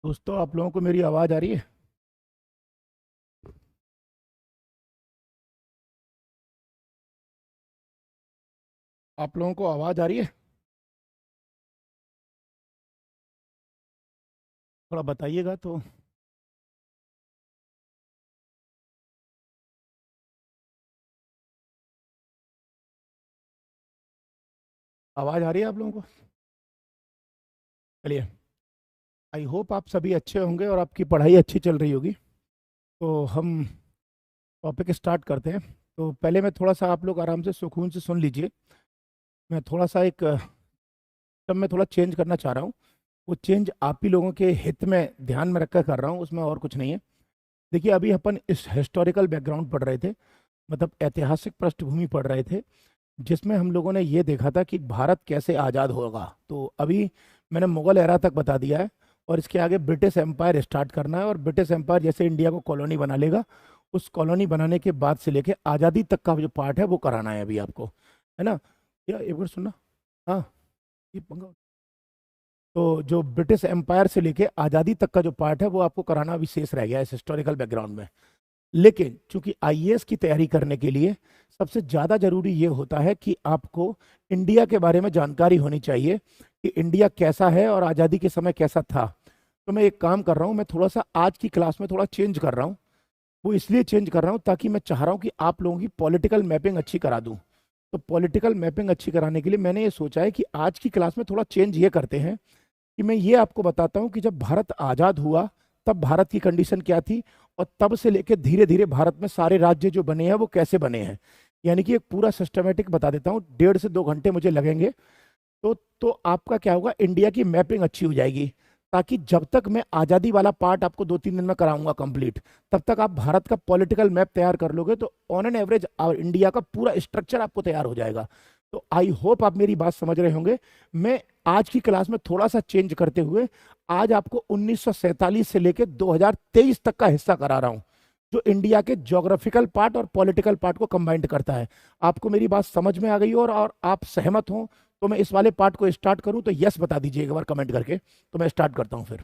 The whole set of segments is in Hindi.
दोस्तों, आप लोगों को मेरी आवाज़ आ रही है? आप लोगों को आवाज़ आ रही है? थोड़ा बताइएगा तो। आवाज़ आ रही है आप लोगों को? चलिए, आई होप आप सभी अच्छे होंगे और आपकी पढ़ाई अच्छी चल रही होगी। तो हम टॉपिक स्टार्ट करते हैं। तो पहले मैं थोड़ा सा, आप लोग आराम से सुकून से सुन लीजिए। मैं थोड़ा सा एक तब मैं थोड़ा चेंज करना चाह रहा हूँ। वो चेंज आप ही लोगों के हित में ध्यान में रखकर कर रहा हूँ, उसमें और कुछ नहीं है। देखिए, अभी अपन इस हिस्टोरिकल बैकग्राउंड पढ़ रहे थे, मतलब ऐतिहासिक पृष्ठभूमि पढ़ रहे थे, जिसमें हम लोगों ने ये देखा था कि भारत कैसे आज़ाद होगा। तो अभी मैंने मुगल एरा तक बता दिया है, और इसके आगे ब्रिटिश एम्पायर स्टार्ट करना है, और ब्रिटिश एम्पायर जैसे इंडिया को कॉलोनी बना लेगा, उस कॉलोनी बनाने के बाद से लेके आज़ादी तक का जो पार्ट है वो कराना है अभी आपको, है ना? या एक बार सुनना। हाँ, ये पंगा। तो जो ब्रिटिश एम्पायर से लेके आज़ादी तक का जो पार्ट है वो आपको कराना अभी शेष रह गया है इस हिस्टोरिकल बैकग्राउंड में। लेकिन चूंकि आईएएस की तैयारी करने के लिए सबसे ज्यादा जरूरी ये होता है कि आपको इंडिया के बारे में जानकारी होनी चाहिए कि इंडिया कैसा है और आज़ादी के समय कैसा था। तो मैं एक काम कर रहा हूँ, मैं थोड़ा सा आज की क्लास में थोड़ा चेंज कर रहा हूँ। वो इसलिए चेंज कर रहा हूँ ताकि मैं चाह रहा हूँ कि आप लोगों की पॉलिटिकल मैपिंग अच्छी करा दूँ। तो पॉलिटिकल मैपिंग अच्छी कराने के लिए मैंने ये सोचा है कि आज की क्लास में थोड़ा चेंज ये करते हैं कि मैं ये आपको बताता हूँ कि जब भारत आज़ाद हुआ तब भारत की कंडीशन क्या थी, और तब से लेकर धीरे धीरे भारत में सारे राज्य जो बने हैं वो कैसे बने हैं। यानी कि एक पूरा सिस्टमेटिक बता देता हूँ, 1.5 से 2 घंटे मुझे लगेंगे। तो आपका क्या होगा, इंडिया की मैपिंग अच्छी हो जाएगी, ताकि जब तक मैं आज़ादी वाला पार्ट आपको 2-3 दिन में कराऊंगा कंप्लीट, तब तक आप भारत का पॉलिटिकल मैप तैयार कर लोगे। तो ऑन एन एवरेज इंडिया का पूरा स्ट्रक्चर आपको तैयार हो जाएगा। तो आई होप आप मेरी बात समझ रहे होंगे। मैं आज की क्लास में थोड़ा सा चेंज करते हुए आज आपको 1947 से लेकर 2023 तक का हिस्सा करा रहा हूं, जो इंडिया के ज्योग्राफिकल पार्ट और पॉलिटिकल पार्ट को कंबाइंड करता है। आपको मेरी बात समझ में आ गई हो और आप सहमत हो तो मैं इस वाले पार्ट को स्टार्ट करूं तो यस बता दीजिए एक बार कमेंट करके, तो मैं स्टार्ट करता हूं फिर।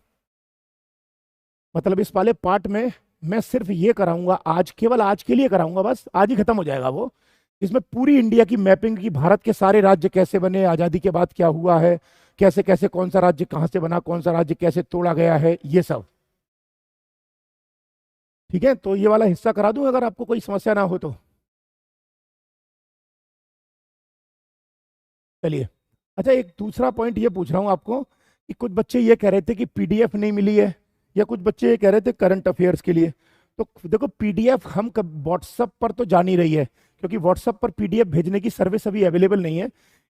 मतलब इस वाले पार्ट में मैं सिर्फ ये कराऊंगा आज, केवल आज के लिए कराऊंगा, बस आज ही खत्म हो जाएगा वो। इसमें पूरी इंडिया की मैपिंग की, भारत के सारे राज्य कैसे बने, आजादी के बाद क्या हुआ है, कैसे कैसे कौन सा राज्य कहां से बना, कौन सा राज्य कैसे तोड़ा गया है, ये सब। ठीक है, तो ये वाला हिस्सा करा दूं अगर आपको कोई समस्या ना हो तो। चलिए। अच्छा, एक दूसरा पॉइंट ये पूछ रहा हूँ आपको कि कुछ बच्चे ये कह रहे थे कि पीडीएफ नहीं मिली है, या कुछ बच्चे ये कह रहे थे करंट अफेयर्स के लिए। तो देखो, पीडीएफ हम व्हाट्सएप पर तो जा नहीं रही है, क्योंकि व्हाट्सएप पर पीडीएफ भेजने की सर्विस अभी अवेलेबल नहीं है।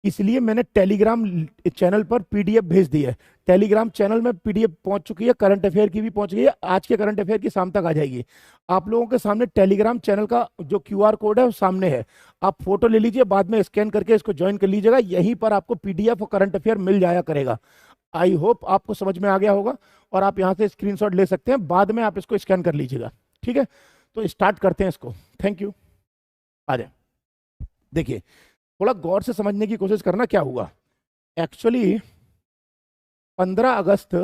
इसलिए मैंने टेलीग्राम चैनल पर पीडीएफ भेज दी है। टेलीग्राम चैनल में पीडीएफ पहुंच चुकी है, करंट अफेयर की भी पहुंच गई है, आज के करंट अफेयर की शाम तक आ जाएगी। आप लोगों के सामने टेलीग्राम चैनल का जो क्यूआर कोड है वो सामने है। आप फोटो ले लीजिए, बाद में स्कैन करके इसको ज्वाइन कर लीजिएगा, यहीं पर आपको पीडीएफ और करंट अफेयर मिल जाया करेगा। आई होप आपको समझ में आ गया होगा, और आप यहाँ से स्क्रीनशॉट ले सकते हैं, बाद में आप इसको स्कैन कर लीजिएगा। ठीक है, तो स्टार्ट करते हैं इसको। Thank you. आ जाए। देखिए, थोड़ा गौर से समझने की कोशिश करना क्या हुआ। एक्चुअली 15 अगस्त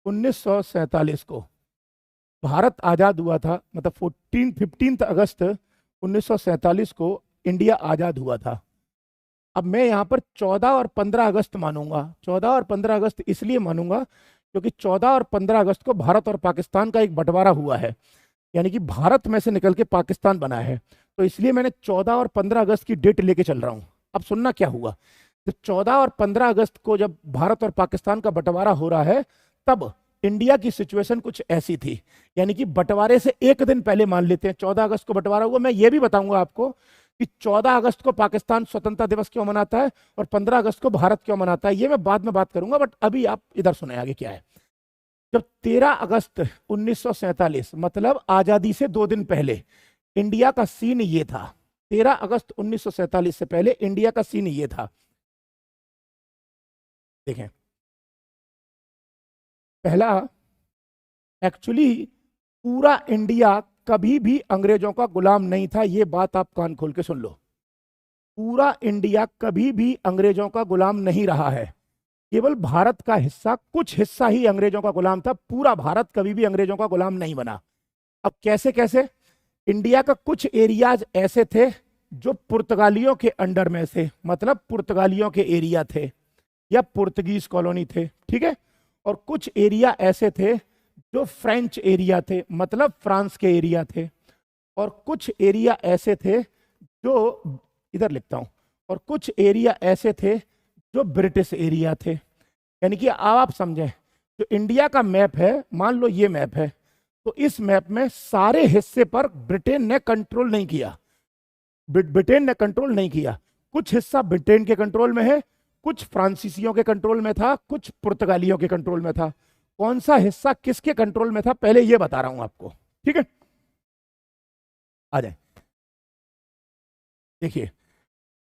1947 को भारत आजाद हुआ था, मतलब 15 अगस्त 1947 को इंडिया आजाद हुआ था। अब मैं यहाँ पर 14 और 15 अगस्त मानूंगा। 14 और 15 अगस्त इसलिए मानूंगा क्योंकि 14 और 15 अगस्त को भारत और पाकिस्तान का एक बंटवारा हुआ है, यानी कि भारत में से निकल के पाकिस्तान बना है। तो इसलिए मैंने 14 और 15 अगस्त की डेट लेके चल रहा हूँ। अब सुनना क्या हुआ। तो 14 और 15 अगस्त को जब भारत और पाकिस्तान का बंटवारा हो रहा है, तब इंडिया की सिचुएशन कुछ ऐसी थी। यानी कि बंटवारे से एक दिन पहले मान लेते हैं 14 अगस्त को बंटवारा हुआ। मैं ये भी बताऊंगा आपको कि 14 अगस्त को पाकिस्तान स्वतंत्रता दिवस क्यों मनाता है और 15 अगस्त को भारत क्यों मनाता है, ये मैं बाद में बात करूंगा। बट अभी आप इधर सुने आगे क्या है। जब 13 अगस्त 1947, मतलब आजादी से 2 दिन पहले, इंडिया का सीन ये था। 13 अगस्त 1947 से पहले इंडिया का सीन ये था। देखें, पहला, एक्चुअली पूरा इंडिया कभी भी अंग्रेजों का गुलाम नहीं था। ये बात आप कान खोल के सुन लो। पूरा इंडिया कभी भी अंग्रेजों का गुलाम नहीं रहा है। केवल भारत का हिस्सा, कुछ हिस्सा ही अंग्रेजों का गुलाम था, पूरा भारत कभी भी अंग्रेजों का गुलाम नहीं बना। अब कैसे कैसे? इंडिया का कुछ एरियाज ऐसे थे जो पुर्तगालियों के अंडर में थे, मतलब पुर्तगालियों के एरिया थे या पुर्तगीज कॉलोनी थे, ठीक है। और कुछ एरिया ऐसे थे जो फ्रेंच एरिया थे, मतलब फ्रांस के एरिया थे। और कुछ एरिया ऐसे थे जो, इधर लिखता हूं, और कुछ एरिया ऐसे थे जो ब्रिटिश एरिया थे। यानी कि अब आप समझें, जो इंडिया का मैप है, मान लो ये मैप है, तो इस मैप में सारे हिस्से पर ब्रिटेन ने कंट्रोल नहीं किया, ब्रिटेन ने कंट्रोल नहीं किया। कुछ हिस्सा ब्रिटेन के कंट्रोल में है, कुछ फ्रांसीसियों के कंट्रोल में था, कुछ पुर्तगालियों के कंट्रोल में था। कौन सा हिस्सा किसके कंट्रोल में था पहले ये बता रहा हूं आपको, ठीक है। आ जाए, देखिए,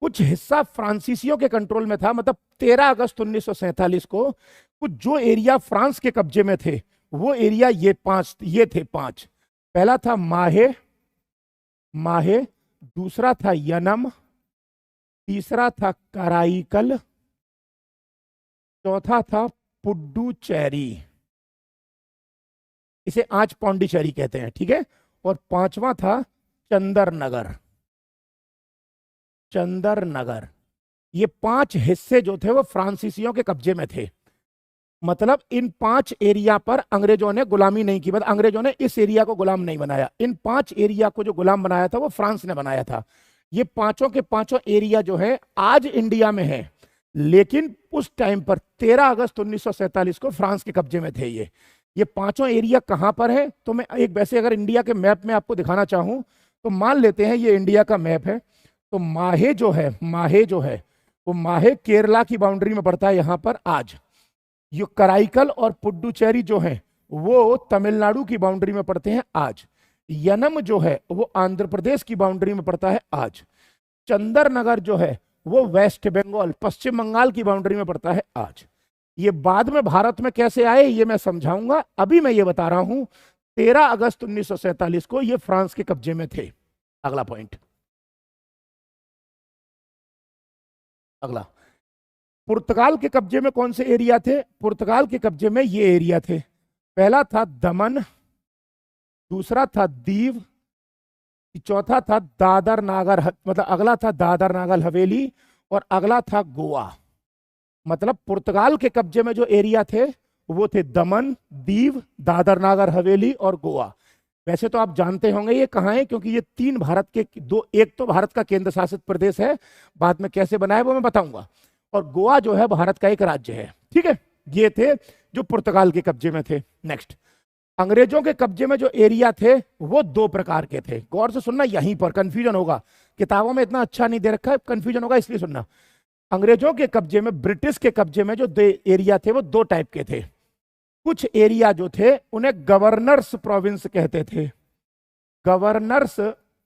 कुछ हिस्सा फ्रांसीसियों के कंट्रोल में था, मतलब 13 अगस्त 1947 को कुछ जो एरिया फ्रांस के कब्जे में थे, वो एरिया ये थे पांच। पहला था माहे, माहे, दूसरा था यनम, तीसरा था कराईकल, चौथा था पुडुचेरी, इसे आज पौंडीचेरी कहते हैं, ठीक है। और पांचवा था चंदरनगर, चंदरनगर। ये पांच हिस्से जो थे वो फ्रांसीसियों के कब्जे में थे। मतलब इन पांच एरिया पर अंग्रेजों ने गुलामी नहीं की, मतलब अंग्रेजों ने इस एरिया को गुलाम नहीं बनाया। इन पांच एरिया को जो गुलाम बनाया था वो फ्रांस ने बनाया था। ये पांचों के पांचों एरिया जो है आज इंडिया में है, लेकिन उस टाइम पर 13 अगस्त 1947 को फ्रांस के कब्जे में थे। ये पांचों एरिया कहां पर है? तो मैं एक वैसे अगर इंडिया के मैप में आपको दिखाना चाहूं तो मान लेते हैं ये इंडिया का मैप है। तो माहे जो है, माहे जो है वो माहे केरला की बाउंड्री में पड़ता है यहां पर आज। ये कराईकल और पुडुचेरी जो है वो तमिलनाडु की बाउंड्री में पड़ते हैं आज। यनम जो है वो आंध्र प्रदेश की बाउंड्री में पड़ता है आज। चंदरनगर जो है वो वेस्ट बंगाल, पश्चिम बंगाल की बाउंड्री में पड़ता है आज। ये बाद में भारत में कैसे आए ये मैं समझाऊंगा, अभी मैं ये बता रहा हूं 13 अगस्त 1947 को ये फ्रांस के कब्जे में थे। अगला पॉइंट, अगला, पुर्तगाल के कब्जे में कौन से एरिया थे? पुर्तगाल के कब्जे में ये एरिया थे। पहला था दमन, दूसरा था दीव, चौथा था दादर नागर, मतलब अगला था दादर नागर हवेली, और अगला था गोवा। मतलब पुर्तगाल के कब्जे में जो एरिया थे वो थे दमन, दीव, दादर नागर हवेली और गोवा। वैसे तो आप जानते होंगे ये कहाँ है, क्योंकि ये तीन भारत के दो, एक तो भारत का केंद्र शासित प्रदेश है, बाद में कैसे बना है वो मैं बताऊंगा, और गोवा जो है भारत का एक राज्य है, ठीक है। ये थे जो पुर्तगाल के कब्जे में थे। नेक्स्ट, अंग्रेजों के कब्जे में जो एरिया थे वो दो प्रकार के थे। गौर से सुनना, यहीं पर कंफ्यूजन होगा, किताबों में इतना अच्छा नहीं दे रखा है, कंफ्यूजन होगा इसलिए सुनना। अंग्रेजों के कब्जे में, ब्रिटिश के कब्जे में जो एरिया थे वो दो टाइप के थे। कुछ एरिया जो थे उन्हें गवर्नर्स प्रोविंस कहते थे, गवर्नर्स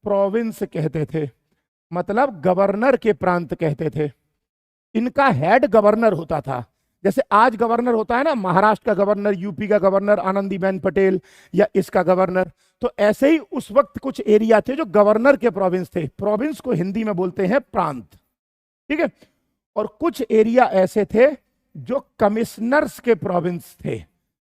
प्रोविंस कहते थे, मतलब गवर्नर के प्रांत कहते थे। इनका हेड गवर्नर होता था, जैसे आज गवर्नर होता है ना, महाराष्ट्र का गवर्नर, यूपी का गवर्नर आनंदीबेन पटेल, या इसका गवर्नर। तो ऐसे ही उस वक्त कुछ एरिया थे जो गवर्नर के प्रोविंस थे। प्रोविंस को हिंदी में बोलते हैं प्रांत, ठीक है। और कुछ एरिया ऐसे थे जो कमिश्नर्स के प्रोविंस थे,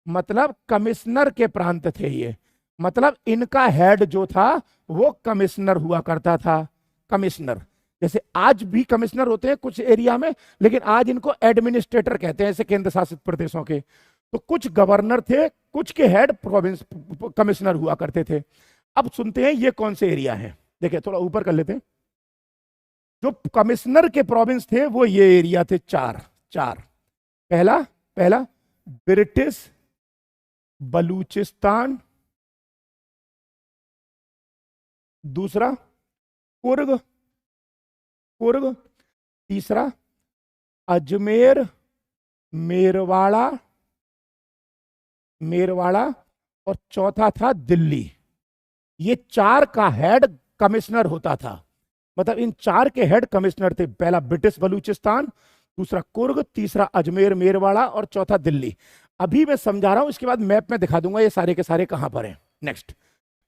मतलब कमिश्नर के प्रांत थे ये। मतलब इनका हेड जो था वो कमिश्नर हुआ करता था, कमिश्नर। जैसे आज भी कमिश्नर होते हैं कुछ एरिया में, लेकिन आज इनको एडमिनिस्ट्रेटर कहते हैं, ऐसे केंद्र शासित प्रदेशों के। तो कुछ गवर्नर थे, कुछ के हेड प्रोविंस कमिश्नर हुआ करते थे। अब सुनते हैं ये कौन से एरिया हैं। देखिए थोड़ा ऊपर कर लेते हैं। जो कमिश्नर के प्रोविंस थे वो ये एरिया थे, चार चार। पहला पहला ब्रिटिश बलूचिस्तान, दूसरा कुर्ग, कुर्ग, तीसरा अजमेर, मेरवाड़ा, मेरवाड़ा, और चौथा था दिल्ली। ये चार का हेड कमिश्नर होता था, मतलब इन चार के हेड कमिश्नर थे। पहला ब्रिटिश बलूचिस्तान, दूसरा कुर्ग, तीसरा अजमेर मेरवाड़ा और चौथा दिल्ली। अभी मैं समझा रहा हूं, इसके बाद मैप में दिखा दूंगा ये सारे के सारे कहां पर हैं। नेक्स्ट,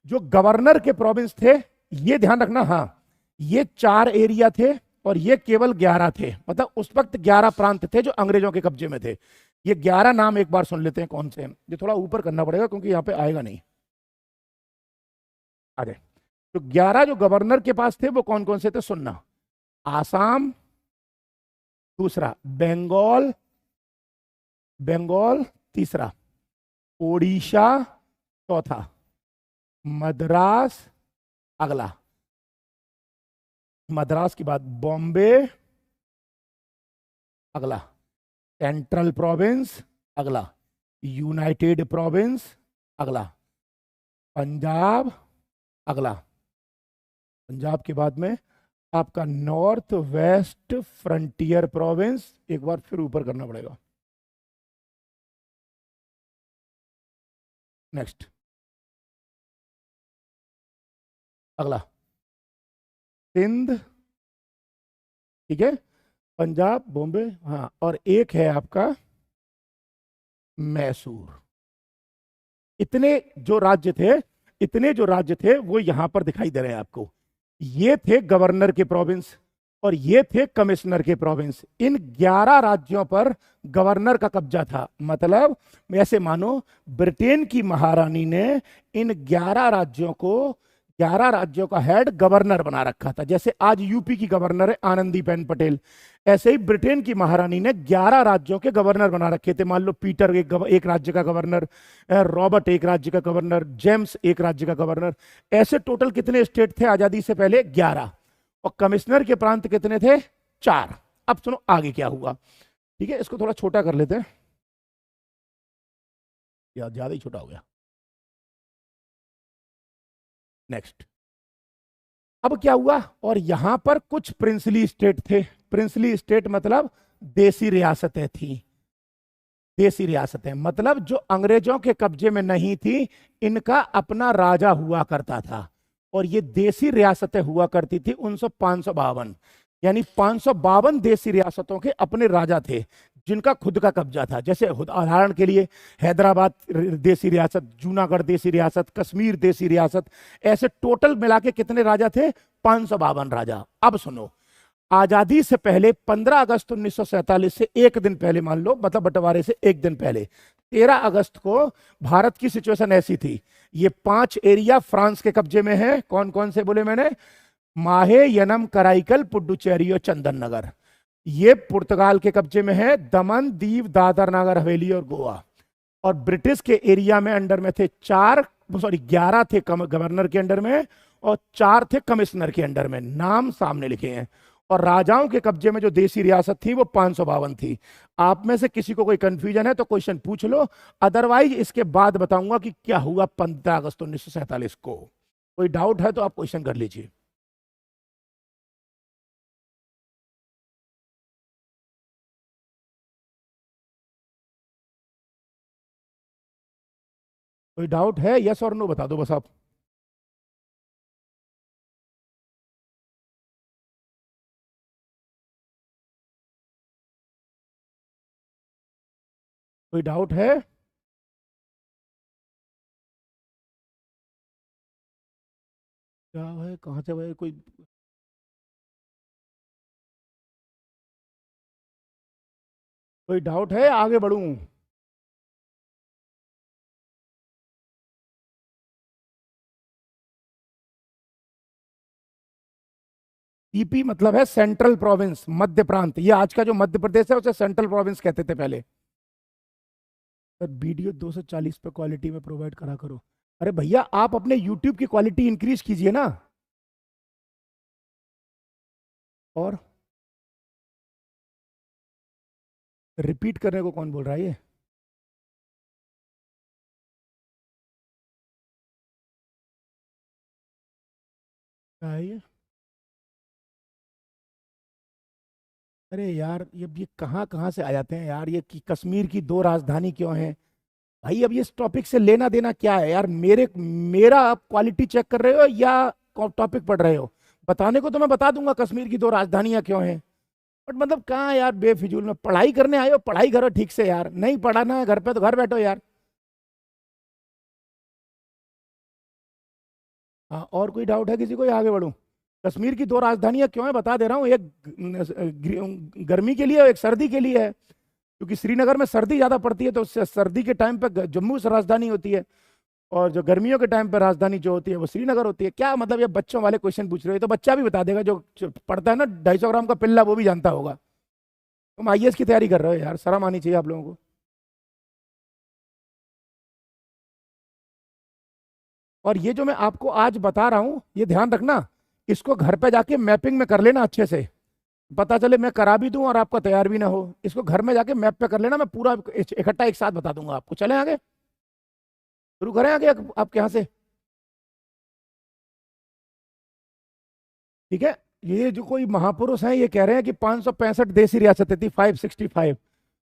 जो गवर्नर के प्रोविंस थे ये ध्यान रखना, हाँ, ये चार एरिया थे। और ये केवल 11 थे। मतलब उस वक्त 11 प्रांत थे जो अंग्रेजों के कब्जे में थे। ये 11 नाम एक बार सुन लेते हैं कौन से हैं। ये थोड़ा ऊपर करना पड़ेगा क्योंकि यहाँ पे आएगा नहीं। आ जाए। तो 11 जो गवर्नर के पास थे वो कौन कौन से थे सुनना। आसाम, दूसरा बंगाल, बंगाल तीसरा, ओडिशा चौथा, मद्रास अगला, मद्रास के बाद बॉम्बे अगला, सेंट्रल प्रोविंस अगला, यूनाइटेड प्रोविंस अगला, पंजाब अगला, पंजाब के बाद में आपका नॉर्थ वेस्ट फ्रंटियर प्रोविंस। एक बार फिर ऊपर करना पड़ेगा। नेक्स्ट अगला सिंध, ठीक है, पंजाब बॉम्बे, हाँ, और एक है आपका मैसूर। इतने जो राज्य थे, इतने जो राज्य थे वो यहां पर दिखाई दे रहे हैं आपको। ये थे गवर्नर के प्रोविंस और ये थे कमिश्नर के प्रोविंस। इन 11 राज्यों पर गवर्नर का कब्जा था। मतलब ऐसे मानो ब्रिटेन की महारानी ने इन 11 राज्यों को, 11 राज्यों का हेड गवर्नर बना रखा था। जैसे आज यूपी की गवर्नर है आनंदीबेन पटेल, ऐसे ही ब्रिटेन की महारानी ने 11 राज्यों के गवर्नर बना रखे थे। मान लो पीटर एक राज्य का गवर्नर, रॉबर्ट एक राज्य का गवर्नर, जेम्स एक राज्य का गवर्नर। ऐसे टोटल कितने स्टेट थे आजादी से पहले? 11। और कमिश्नर के प्रांत कितने थे? 4। अब सुनो आगे क्या हुआ। ठीक है, इसको थोड़ा छोटा कर लेते हैं, या ज्यादा ही छोटा हो गया। नेक्स्ट, अब क्या हुआ, और यहां पर कुछ प्रिंसली स्टेट थे। प्रिंसली स्टेट मतलब देसी रियासतें थी। देसी रियासतें मतलब जो अंग्रेजों के कब्जे में नहीं थी, इनका अपना राजा हुआ करता था। और ये देसी रियासतें हुआ करती थी 552, यानी 552 देसी रियासतों के अपने राजा थे जिनका खुद का कब्जा था। जैसे उदाहरण के लिए हैदराबाद देसी रियासत, जूनागढ़ देसी रियासत, कश्मीर देसी रियासत, ऐसे टोटल मिला के कितने राजा थे? 552 राजा। अब सुनो, आजादी से पहले 15 अगस्त 1947 से एक दिन पहले, मान लो मतलब बंटवारे से एक दिन पहले 13 अगस्त को भारत की सिचुएशन ऐसी थी। ये 5 एरिया फ्रांस के कब्जे में है। कौन कौन से बोले मैंने? माहे, यनम, कराईकल, पुडुचेरी और चंदन नगर। ये पुर्तगाल के कब्जे में है। दमन, दीव, दादर नगर हवेली और गोवा। और ब्रिटिश के एरिया में अंडर में थे 11 थे गवर्नर के अंडर में और 4 थे कमिश्नर के अंडर में। नाम सामने लिखे हैं। और राजाओं के कब्जे में जो देसी रियासत थी वो 552 थी। आप में से किसी को कोई कंफ्यूजन है तो क्वेश्चन पूछ लो, अदरवाइज इसके बाद बताऊंगा कि क्या हुआ 15 अगस्त 1947 को। कोई डाउट है तो आप क्वेश्चन कर लीजिए। कोई डाउट है? यस और नो बता दो बस आप। कोई डाउट है? क्या है, कहां से भाई? कोई कोई डाउट है? आगे बढ़ूं? ईपी मतलब है सेंट्रल प्रोविंस, मध्य प्रांत। ये आज का जो मध्य प्रदेश है उसे सेंट्रल प्रोविंस कहते थे पहले। सर वीडियो 240 पे क्वालिटी में प्रोवाइड करा करो। अरे भैया आप अपने यूट्यूब की क्वालिटी इंक्रीज कीजिए ना। और रिपीट करने को कौन बोल रहा है ये? क्या है ये? अरे यार ये कहाँ कहाँ से आ जाते हैं यार। ये कि कश्मीर की 2 राजधानी क्यों है भाई? अब ये इस टॉपिक से लेना देना क्या है यार? मेरा आप क्वालिटी चेक कर रहे हो या टॉपिक पढ़ रहे हो? बताने को तो मैं बता दूंगा कश्मीर की 2 राजधानियां क्यों हैं, बट मतलब कहाँ यार, बेफिजूल में पढ़ाई करने आए हो, पढ़ाई करो ठीक से यार। नहीं पढ़ाना है घर पे तो घर बैठो यार। हाँ, और कोई डाउट है किसी को या आगे बढ़ूं? कश्मीर की दो राजधानियां क्यों है बता दे रहा हूँ, एक गर्मी के लिए और एक सर्दी के लिए है। क्योंकि श्रीनगर में सर्दी ज़्यादा पड़ती है, तो सर्दी के टाइम पे जम्मू से राजधानी होती है, और जो गर्मियों के टाइम पे राजधानी जो होती है वो श्रीनगर होती है। क्या मतलब, ये बच्चों वाले क्वेश्चन पूछ रहे हो, तो बच्चा भी बता देगा, जो पढ़ता है ना 250 ग्राम का पिल्ला, वो भी जानता होगा। तुम आईएएस की तैयारी कर रहे हो यार, शर्म आनी चाहिए आप लोगों को। और ये जो मैं आपको आज बता रहा हूं, ये ध्यान रखना, इसको घर पे जाके मैपिंग में कर लेना अच्छे से। पता चले मैं करा भी दूं और आपका तैयार भी ना हो, इसको घर में जाके मैप पे कर लेना, मैं पूरा इकट्ठा एक साथ बता दूंगा आपको। चले आगे, शुरू करें आगे आपके यहाँ से। ठीक है, ये जो कोई महापुरुष हैं ये कह रहे हैं कि 565 देसी रियासतें थी, 565।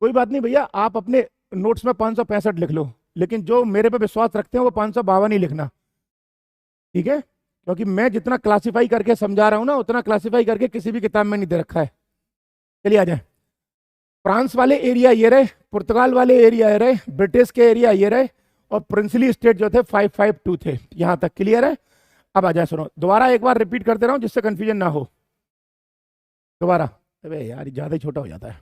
कोई बात नहीं भैया, आप अपने नोट्स में 565 लिख लो, लेकिन जो मेरे पे विश्वास रखते हैं वो 552 ही लिखना। ठीक है, क्योंकि मैं जितना क्लासिफाई करके समझा रहा हूं ना, उतना क्लासिफाई करके किसी भी किताब में नहीं दे रखा है। चलिए आ जाए। फ्रांस वाले एरिया ये रहे, पुर्तगाल वाले एरिया ये रहे, ब्रिटिश के एरिया ये रहे, और प्रिंसली स्टेट जो थे 552 थे। यहां तक क्लियर है। अब आ जाए, सुनो दोबारा एक बार रिपीट करते रहा हूं जिससे कंफ्यूजन ना हो। दोबारा, अबे यार ज्यादा ही छोटा हो जाता है।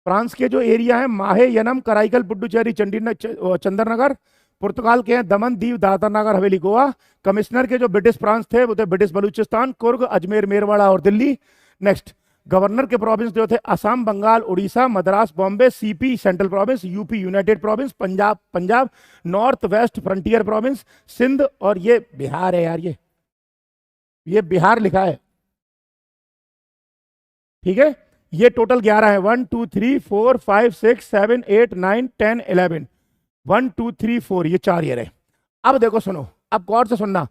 फ्रांस के जो एरिया है, माहे, यनम, कराईकल, पुडुचेरी, चंदरनगर। पुर्तगाल के हैं दमन, दीव, दादरा नगर हवेली, गोवा। कमिश्नर के जो ब्रिटिश फ्रांस थे वो थे ब्रिटिश बलूचिस्तान, कुर्ग, अजमेर, मेरवाड़ा और दिल्ली। नेक्स्ट, गवर्नर के प्रोविंस जो थे Assam, Bengal, Orissa, Madras, Bombay, CP central province, UP united province, Punjab north west frontier province, Sindh, और ये बिहार है यार, ये बिहार लिखा है। ठीक है, ये टोटल 11 है, 1 2 3 4 5 6 7 8 9 10 11, 1 2 3 4, ये 4 ईयर है। अब देखो सुनो, अब गौर से सुनना,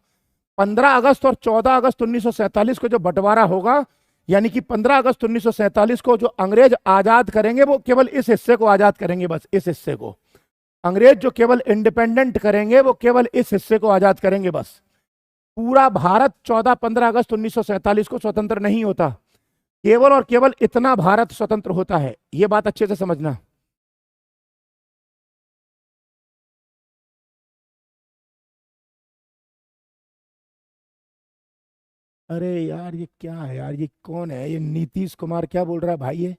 15 अगस्त और 14 अगस्त 1947 को जो बंटवारा होगा, यानी कि 15 अगस्त 1947 को जो अंग्रेज आजाद करेंगे, वो केवल इस हिस्से को आजाद करेंगे, बस इस हिस्से को। अंग्रेज जो केवल इंडिपेंडेंट करेंगे, वो केवल इस हिस्से को आजाद करेंगे बस। पूरा भारत 14-15 अगस्त 1947 को स्वतंत्र नहीं होता, केवल और केवल इतना भारत स्वतंत्र होता है। यह बात अच्छे से समझना। अरे यार ये क्या है यार, ये कौन है, ये नीतीश कुमार क्या बोल रहा है भाई, ये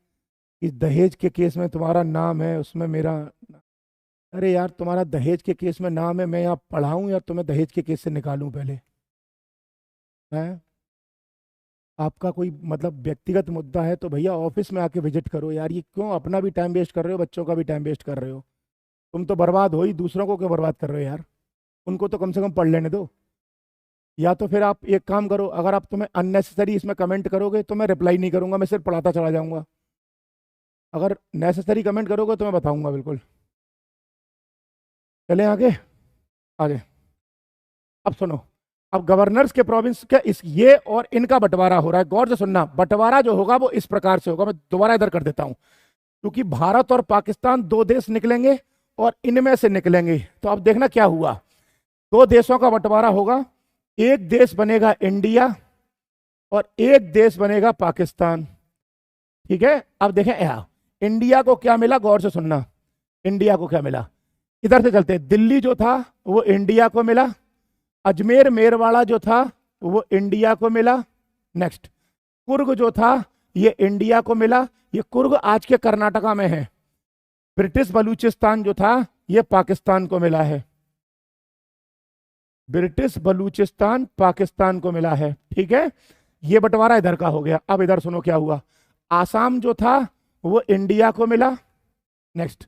इस दहेज के केस में तुम्हारा नाम है, उसमें मेरा। अरे यार, तुम्हारा दहेज के केस में नाम है, मैं यहाँ पढ़ाऊं या तुम्हें दहेज के केस से निकालूं पहले? है आपका कोई मतलब व्यक्तिगत मुद्दा है तो भैया ऑफिस में आके विजिट करो यार, ये क्यों अपना भी टाइम वेस्ट कर रहे हो, बच्चों का भी टाइम वेस्ट कर रहे हो। तुम तो बर्बाद हो ही, दूसरों को क्यों बर्बाद कर रहे हो यार? उनको तो कम से कम पढ़ लेने दो। या तो फिर आप एक काम करो, अगर आप तुम्हें अननेसेसरी इसमें कमेंट करोगे तो मैं रिप्लाई नहीं करूंगा, मैं सिर्फ पढ़ाता चला जाऊंगा। अगर नेसेसरी कमेंट करोगे तो मैं बताऊंगा बिल्कुल। चले आगे, आगे। अब सुनो, अब गवर्नर्स के प्रोविंस का इस ये और इनका बंटवारा हो रहा है, गौर से सुनना। बंटवारा जो होगा वो इस प्रकार से होगा, मैं दोबारा इधर कर देता हूं, क्योंकि भारत और पाकिस्तान दो देश निकलेंगे और इनमें से निकलेंगे। तो अब देखना क्या हुआ, दो देशों का बंटवारा होगा, एक देश बनेगा इंडिया और एक देश बनेगा पाकिस्तान। ठीक है, अब देखें यहाँ इंडिया को क्या मिला, गौर से सुनना। इंडिया को क्या मिला, इधर से चलते, दिल्ली जो था वो इंडिया को मिला, अजमेर मेरवाड़ा जो था वो इंडिया को मिला। नेक्स्ट, कुर्ग जो था ये इंडिया को मिला, ये कुर्ग आज के कर्नाटका में है। ब्रिटिश बलूचिस्तान जो था ये पाकिस्तान को मिला है, ब्रिटिश बलूचिस्तान पाकिस्तान को मिला है। ठीक है, ये बंटवारा इधर का हो गया। अब इधर सुनो क्या हुआ, आसाम जो था वो इंडिया को मिला। नेक्स्ट,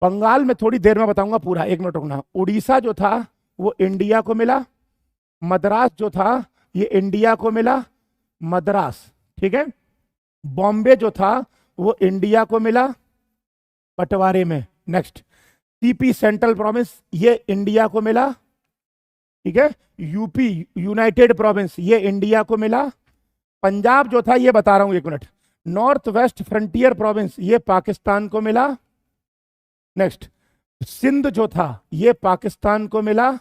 बंगाल में थोड़ी देर में बताऊंगा पूरा, एक मिनट रुकना। उड़ीसा जो था वो इंडिया को मिला, मद्रास जो था ये इंडिया को मिला, मद्रास। ठीक है, बॉम्बे जो था वो इंडिया को मिला बंटवारे में। नेक्स्ट, सीपी सेंट्रल प्रोविंस ये इंडिया को मिला। ठीक है, यूपी यूनाइटेड प्रोविंस ये इंडिया को मिला। पंजाब जो था ये बता रहा हूं, एक minute, north west frontier province ये पाकिस्तान को मिला। नेक्स्ट, सिंध जो था ये पाकिस्तान को मिला।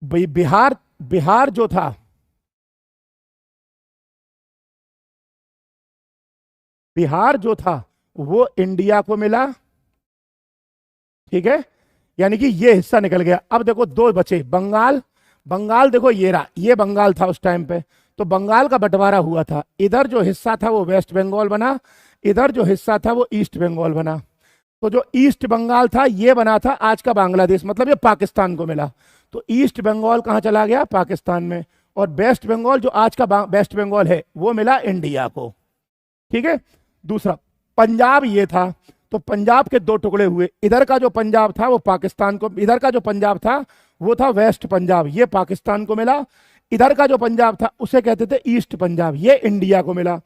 बिहार बिहार जो था, बिहार जो था वो इंडिया को मिला। ठीक है, यानी कि ये हिस्सा निकल गया। अब देखो दो बचे, बंगाल, बंगाल देखो ये रहा, ये बंगाल था उस टाइम पे। तो बंगाल का बंटवारा हुआ था, इधर जो हिस्सा था वो वेस्ट बंगाल बना, इधर जो हिस्सा था वो ईस्ट बंगाल बना। तो जो ईस्ट बंगाल था ये बना था आज का बांग्लादेश, मतलब ये पाकिस्तान को मिला। तो ईस्ट बंगाल कहाँ चला गया? पाकिस्तान में। और वेस्ट बंगाल जो आज का वेस्ट बंगाल है वो मिला इंडिया को। ठीक है। दूसरा पंजाब ये था, तो पंजाब के दो टुकड़े हुए, इधर का जो पंजाब था वो पाकिस्तान को, इधर का जो पंजाब था वो था वेस्ट पंजाब, ये पाकिस्तान को मिला। इधर का जो पंजाब था उसे कहते थे ईस्ट पंजाब, ये इंडिया को मिला।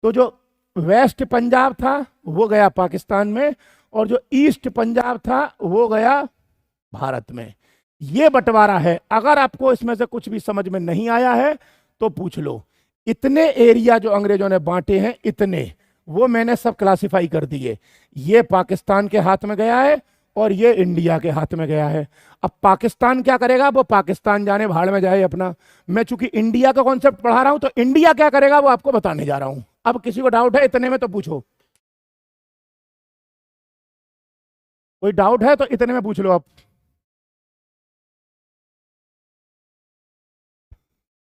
तो जो वेस्ट पंजाब था वो गया पाकिस्तान में, और जो ईस्ट पंजाब था वो गया भारत में। ये बंटवारा है। अगर आपको इसमें से कुछ भी समझ में नहीं आया है तो पूछ लो। इतने एरिया जो अंग्रेजों ने बांटे हैं, इतने वो मैंने सब क्लासिफाई कर दिए। ये पाकिस्तान के हाथ में गया है और ये इंडिया के हाथ में गया है। अब पाकिस्तान क्या करेगा? वो पाकिस्तान जाने भाड़ में जाए अपना। मैं चूंकि इंडिया का कॉन्सेप्ट पढ़ा रहा हूं तो इंडिया क्या करेगा वो आपको बताने जा रहा हूं। अब किसी को डाउट है इतने में तो पूछो, कोई डाउट है तो इतने में पूछ लो आप।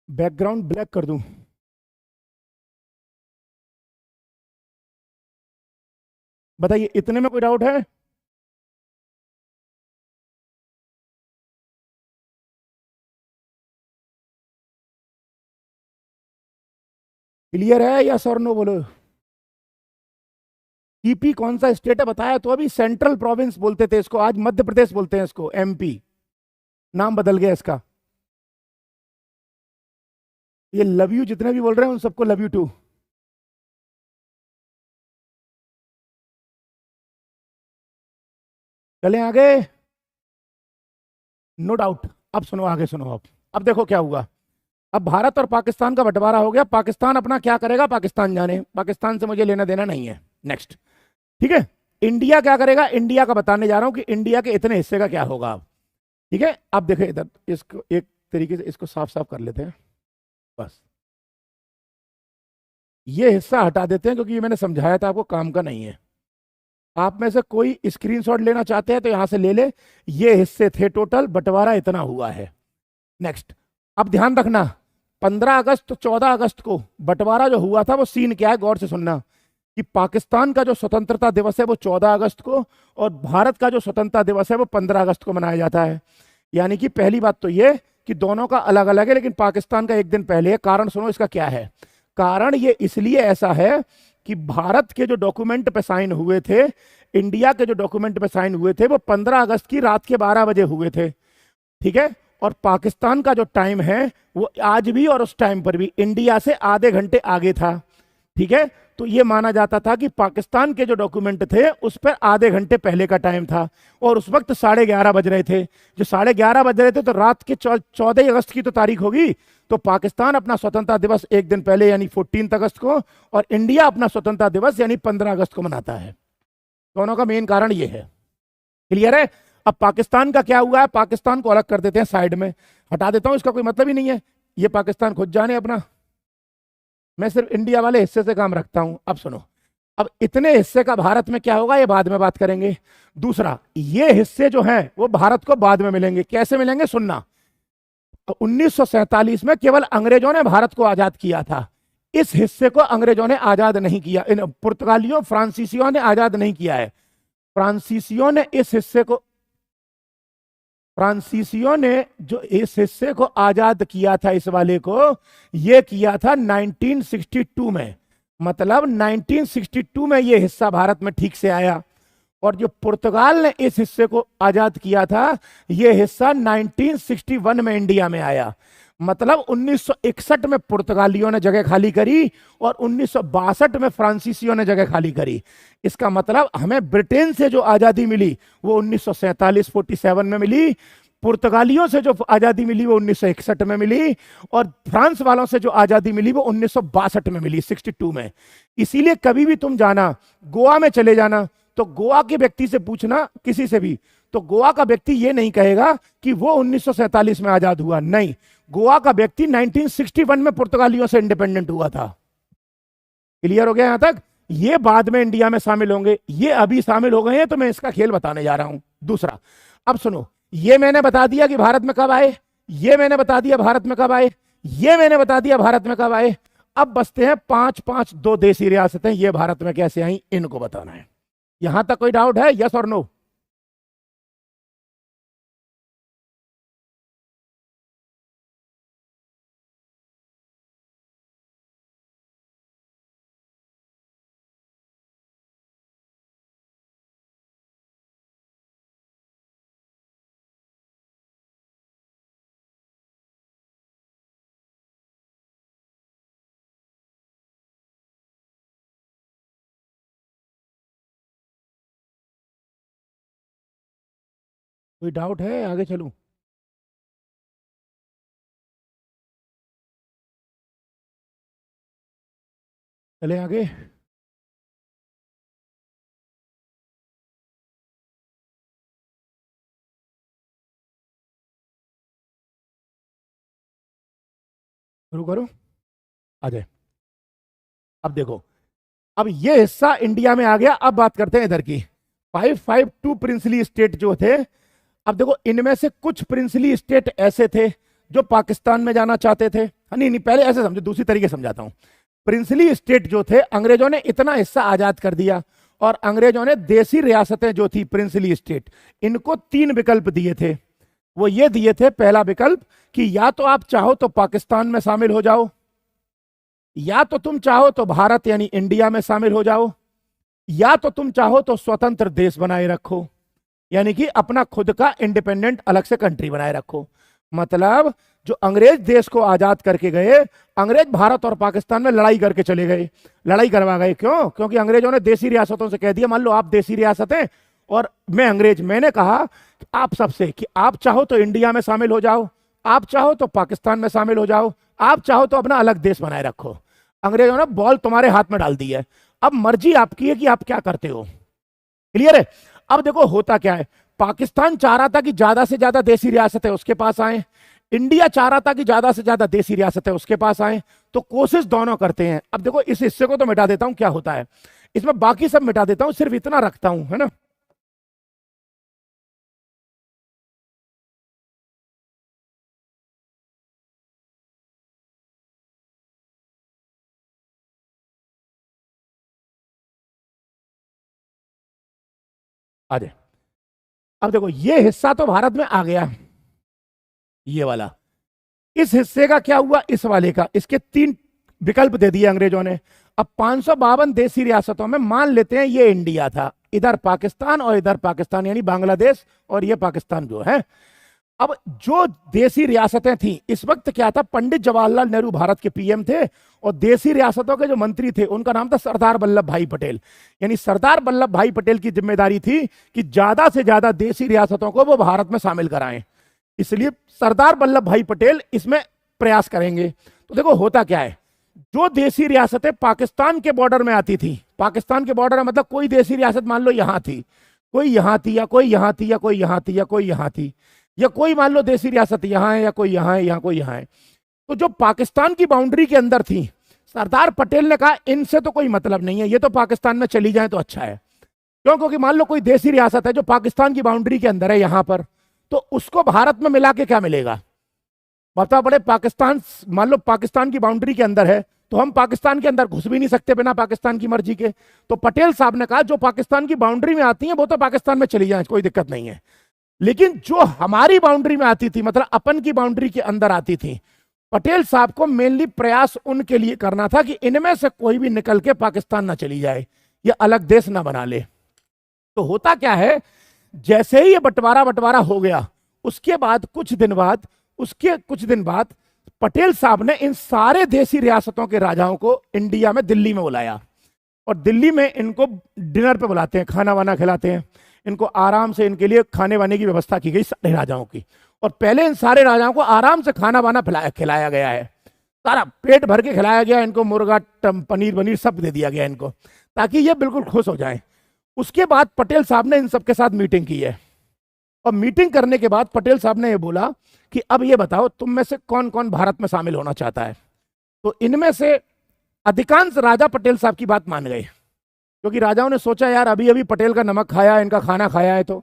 बैकग्राउंड ब्लैक कर दूं? बताइए इतने में कोई डाउट है? क्लियर है या सर नो बोलो? ईपी कौन सा स्टेट है बताया तो अभी। सेंट्रल प्रोविंस बोलते थे इसको, आज मध्य प्रदेश बोलते हैं इसको, एमपी नाम बदल गया इसका। ये लव यू जितने भी बोल रहे हैं उन सबको लव यू टू। चले आगे, नो डाउट। अब सुनो, आगे सुनो। अब देखो क्या हुआ। अब भारत और पाकिस्तान का बंटवारा हो गया, पाकिस्तान अपना क्या करेगा पाकिस्तान जाने, पाकिस्तान से मुझे लेना देना नहीं है। नेक्स्ट। ठीक है। इंडिया क्या करेगा? इंडिया का बताने जा रहा हूं कि इंडिया के इतने हिस्से का क्या होगा। ठीक है। अब देखो इधर, इसको एक तरीके से इसको साफ साफ कर लेते हैं बस। ये हिस्सा हटा देते हैं क्योंकि ये मैंने समझाया था आपको, काम का नहीं है। आप में से कोई स्क्रीनशॉट लेना चाहते हैं तो यहां से ले ले। ये हिस्से थे टोटल, बंटवारा इतना हुआ है। नेक्स्ट। अब ध्यान रखना, 15 अगस्त तो 14 अगस्त को बंटवारा जो हुआ था वो सीन क्या है, गौर से सुनना। कि पाकिस्तान का जो स्वतंत्रता दिवस है वो 14 अगस्त को, और भारत का जो स्वतंत्रता दिवस है वो 15 अगस्त को मनाया जाता है। यानी कि पहली बात तो ये कि दोनों का अलग अलग है, लेकिन पाकिस्तान का एक दिन पहले है। कारण सुनो इसका क्या है। कारण ये इसलिए ऐसा है कि भारत के जो डॉक्यूमेंट पे साइन हुए थे, इंडिया के जो डॉक्यूमेंट पे साइन हुए थे वो 15 अगस्त की रात के 12 बजे हुए थे। ठीक है। और पाकिस्तान का जो टाइम है वो आज भी और उस टाइम पर भी इंडिया से आधे घंटे आगे था। ठीक है। तो ये माना जाता था कि पाकिस्तान के जो डॉक्यूमेंट थे उस पर आधे घंटे पहले का टाइम था, और उस वक्त 11:30 बज रहे थे। जो 11:30 बज रहे थे तो रात के 14 अगस्त की तो तारीख होगी। तो पाकिस्तान अपना स्वतंत्रता दिवस एक दिन पहले यानी 14 अगस्त को, और इंडिया अपना स्वतंत्रता दिवस यानी 15 अगस्त को मनाता है। दोनों का मेन कारण ये है। क्लियर है? अब पाकिस्तान का क्या हुआ है, पाकिस्तान को अलग कर देते हैं, साइड में हटा देता हूं, इसका कोई मतलब ही नहीं है। ये पाकिस्तान खुद जाने अपना, मैं सिर्फ इंडिया वाले हिस्से से काम रखता हूं। अब सुनो, अब इतने हिस्से का भारत में क्या होगा ये बाद में बात करेंगे। दूसरा, ये हिस्से जो हैं वो भारत को बाद में मिलेंगे। कैसे मिलेंगे सुनना। 1947 में केवल अंग्रेजों ने भारत को आजाद किया था। इस हिस्से को अंग्रेजों ने आजाद नहीं किया, इन पुर्तगालियों फ्रांसीसियों ने आजाद नहीं किया है। फ्रांसीसियों ने इस हिस्से को, फ्रांसीसियों ने जो इस हिस्से को आजाद किया था, इस वाले को, ये किया था 1962 में। मतलब 1962 में ये हिस्सा भारत में ठीक से आया। और जो पुर्तगाल ने इस हिस्से को आजाद किया था, ये हिस्सा 1961 में इंडिया में आया। मतलब 1961 में पुर्तगालियों ने जगह खाली करी और 1962 में फ्रांसीसियों ने जगह खाली करी। इसका मतलब हमें ब्रिटेन से जो आजादी मिली वो 1947 में मिली, पुर्तगालियों से जो आजादी मिली वो 1961 में मिली, और फ्रांस वालों से जो आजादी मिली वो 1962 में मिली, 62 में। इसीलिए कभी भी तुम जाना, गोवा में चले जाना, तो गोवा के व्यक्ति से पूछना, किसी से भी, तो गोवा का व्यक्ति ये नहीं कहेगा कि वो 1947 में आजाद हुआ। नहीं, गोवा का व्यक्ति 1961 में पुर्तगालियों से इंडिपेंडेंट हुआ था। क्लियर हो गया यहां तक? ये बाद में इंडिया में शामिल होंगे, ये अभी शामिल हो गए हैं, तो मैं इसका खेल बताने जा रहा हूं। दूसरा, अब सुनो, ये मैंने बता दिया कि भारत में कब आए, ये मैंने बता दिया भारत में कब आए, ये मैंने बता दिया भारत में कब आए। अब बचते हैं पांच पांच दो देसी रियासतें, ये भारत में कैसे आई इनको बताना है। यहां तक कोई डाउट है, यस और नो? कोई डाउट है, आगे चलूं? चले आगे। शुरू करो, आ जाए। अब देखो, अब ये हिस्सा इंडिया में आ गया। अब बात करते हैं इधर की। 552 प्रिंसली स्टेट जो थे, अब देखो इनमें से कुछ प्रिंसली स्टेट ऐसे थे जो पाकिस्तान में जाना चाहते थे। नहीं नहीं, पहले ऐसे समझो, दूसरी तरीके समझाता हूं। प्रिंसली स्टेट जो थे, अंग्रेजों ने इतना हिस्सा आजाद कर दिया और अंग्रेजों ने देसी रियासतें जो थी प्रिंसली स्टेट, इनको तीन विकल्प दिए थे। वो ये दिए थे, पहला विकल्प कि या तो आप चाहो तो पाकिस्तान में शामिल हो जाओ, या तो तुम चाहो तो भारत यानी इंडिया में शामिल हो जाओ, या तो तुम चाहो तो स्वतंत्र देश बनाए रखो, यानी कि अपना खुद का इंडिपेंडेंट अलग से कंट्री बनाए रखो। मतलब जो अंग्रेज देश को आजाद करके गए, अंग्रेज भारत और पाकिस्तान में लड़ाई करके चले गए, लड़ाई करवा गए। क्यों? क्योंकि अंग्रेजों ने देसी रियासतों से कह दिया, मान लो आप देसी रियासत हैं और मैं अंग्रेज, मैंने कहा कि आप सबसे कि आप चाहो तो इंडिया में शामिल हो जाओ, आप चाहो तो पाकिस्तान में शामिल हो जाओ, आप चाहो तो अपना अलग देश बनाए रखो। अंग्रेजों ने बॉल तुम्हारे हाथ में डाल दी है, अब मर्जी आपकी है कि आप क्या करते हो। क्लियर है? अब देखो होता क्या है, पाकिस्तान चाह रहा था कि ज्यादा से ज्यादा देसी रियासतें उसके पास आए, इंडिया चाह रहा था कि ज्यादा से ज्यादा देसी रियासतें उसके पास आए, तो कोशिश दोनों करते हैं। अब देखो इस हिस्से को तो मिटा देता हूं, क्या होता है इसमें, बाकी सब मिटा देता हूं, सिर्फ इतना रखता हूं, है ना। आ जाए। अब देखो ये हिस्सा तो भारत में आ गया, ये वाला। इस हिस्से का क्या हुआ, इस वाले का, इसके तीन विकल्प दे दिए अंग्रेजों ने। अब 552 देसी रियासतों में मान लेते हैं ये इंडिया था, इधर पाकिस्तान और इधर पाकिस्तान यानी बांग्लादेश, और ये पाकिस्तान जो है। अब जो देसी रियासतें थी, इस वक्त क्या था, पंडित जवाहरलाल नेहरू भारत के पीएम थे और देसी रियासतों के जो मंत्री थे उनका नाम था सरदार वल्लभ भाई पटेल। यानी सरदार वल्लभ भाई पटेल की जिम्मेदारी थी कि ज्यादा से ज्यादा देसी रियासतों को वो भारत में शामिल कराएं, इसलिए सरदार वल्लभ भाई पटेल इसमें प्रयास करेंगे। तो देखो होता क्या है, जो देसी रियासतें पाकिस्तान के बॉर्डर में आती थी, पाकिस्तान के बॉर्डर में मतलब कोई देसी रियासत मान लो यहां थी, कोई यहां थी, या कोई यहां थी, या कोई यहां थी, या कोई यहां थी, या कोई मान लो देसी रियासत यहां है, या कोई यहां है, या कोई यहां है, तो जो पाकिस्तान की बाउंड्री के अंदर थी, सरदार पटेल ने कहा इनसे तो कोई मतलब नहीं है, ये तो पाकिस्तान में चली जाए तो अच्छा है। क्यों? क्योंकि मान लो कोई देसी रियासत है जो पाकिस्तान की बाउंड्री के अंदर है यहां पर, तो उसको भारत में मिला के क्या मिलेगा, बताओ बड़े। पाकिस्तान मान लो पाकिस्तान की बाउंड्री के अंदर है, तो हम पाकिस्तान के अंदर घुस भी नहीं सकते बिना पाकिस्तान की मर्जी के। तो पटेल साहब ने कहा जो पाकिस्तान की बाउंड्री में आती है वो तो पाकिस्तान में चली जाए, कोई दिक्कत नहीं है, लेकिन जो हमारी बाउंड्री में आती थी, मतलब अपन की बाउंड्री के अंदर आती थी, पटेल साहब को मेनली प्रयास उनके लिए करना था कि इनमें से कोई भी निकल के पाकिस्तान ना चली जाए, ये अलग देश ना बना ले। तो होता क्या है, जैसे ही ये बंटवारा बंटवारा हो गया, उसके बाद कुछ दिन बाद, उसके कुछ दिन बाद पटेल साहब ने इन सारे देसी रियासतों के राजाओं को इंडिया में, दिल्ली में बुलाया, और दिल्ली में इनको डिनर पे बुलाते हैं, खाना वाना खिलाते हैं इनको, आराम से इनके लिए खाने वाने की व्यवस्था की गई सारे राजाओं की। और पहले इन सारे राजाओं को आराम से खाना वाना खिलाया गया है, सारा पेट भर के खिलाया गया इनको, मुर्गा पनीर वनीर सब दे दिया गया इनको, ताकि ये बिल्कुल खुश हो जाए। उसके बाद पटेल साहब ने इन सबके साथ मीटिंग की है, और मीटिंग करने के बाद पटेल साहब ने ये बोला कि अब ये बताओ तुम में से कौन कौन भारत में शामिल होना चाहता है। तो इनमें से अधिकांश राजा पटेल साहब की बात मान गए, क्योंकि राजाओं ने सोचा यार अभी अभी पटेल का नमक खाया, इनका खाना खाया है, तो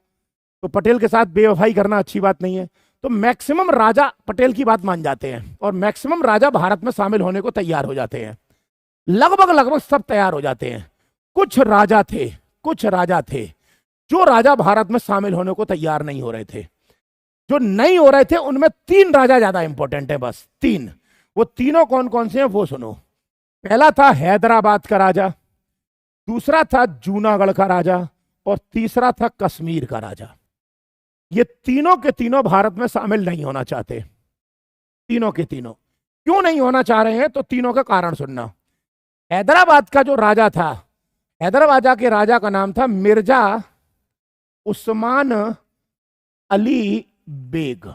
पटेल के साथ बेवफाई करना अच्छी बात नहीं है। तो मैक्सिमम राजा पटेल की बात मान जाते हैं और मैक्सिमम राजा भारत में शामिल होने को तैयार हो जाते हैं, लगभग लगभग सब तैयार हो जाते हैं। कुछ राजा थे जो राजा भारत में शामिल होने को तैयार नहीं हो रहे थे। जो नहीं हो रहे थे उनमें 3 राजा ज्यादा इंपॉर्टेंट है, बस 3। वो तीनों कौन कौन से हैं वो सुनो। पहला था हैदराबाद का राजा, दूसरा था जूनागढ़ का राजा और तीसरा था कश्मीर का राजा। ये तीनों के तीनों भारत में शामिल नहीं होना चाहते, तीनों के तीनों। क्यों नहीं होना चाह रहे हैं तो तीनों का कारण सुनना। हैदराबाद का जो राजा था, हैदराबाद के राजा का नाम था मिर्जा उस्मान अली बेग,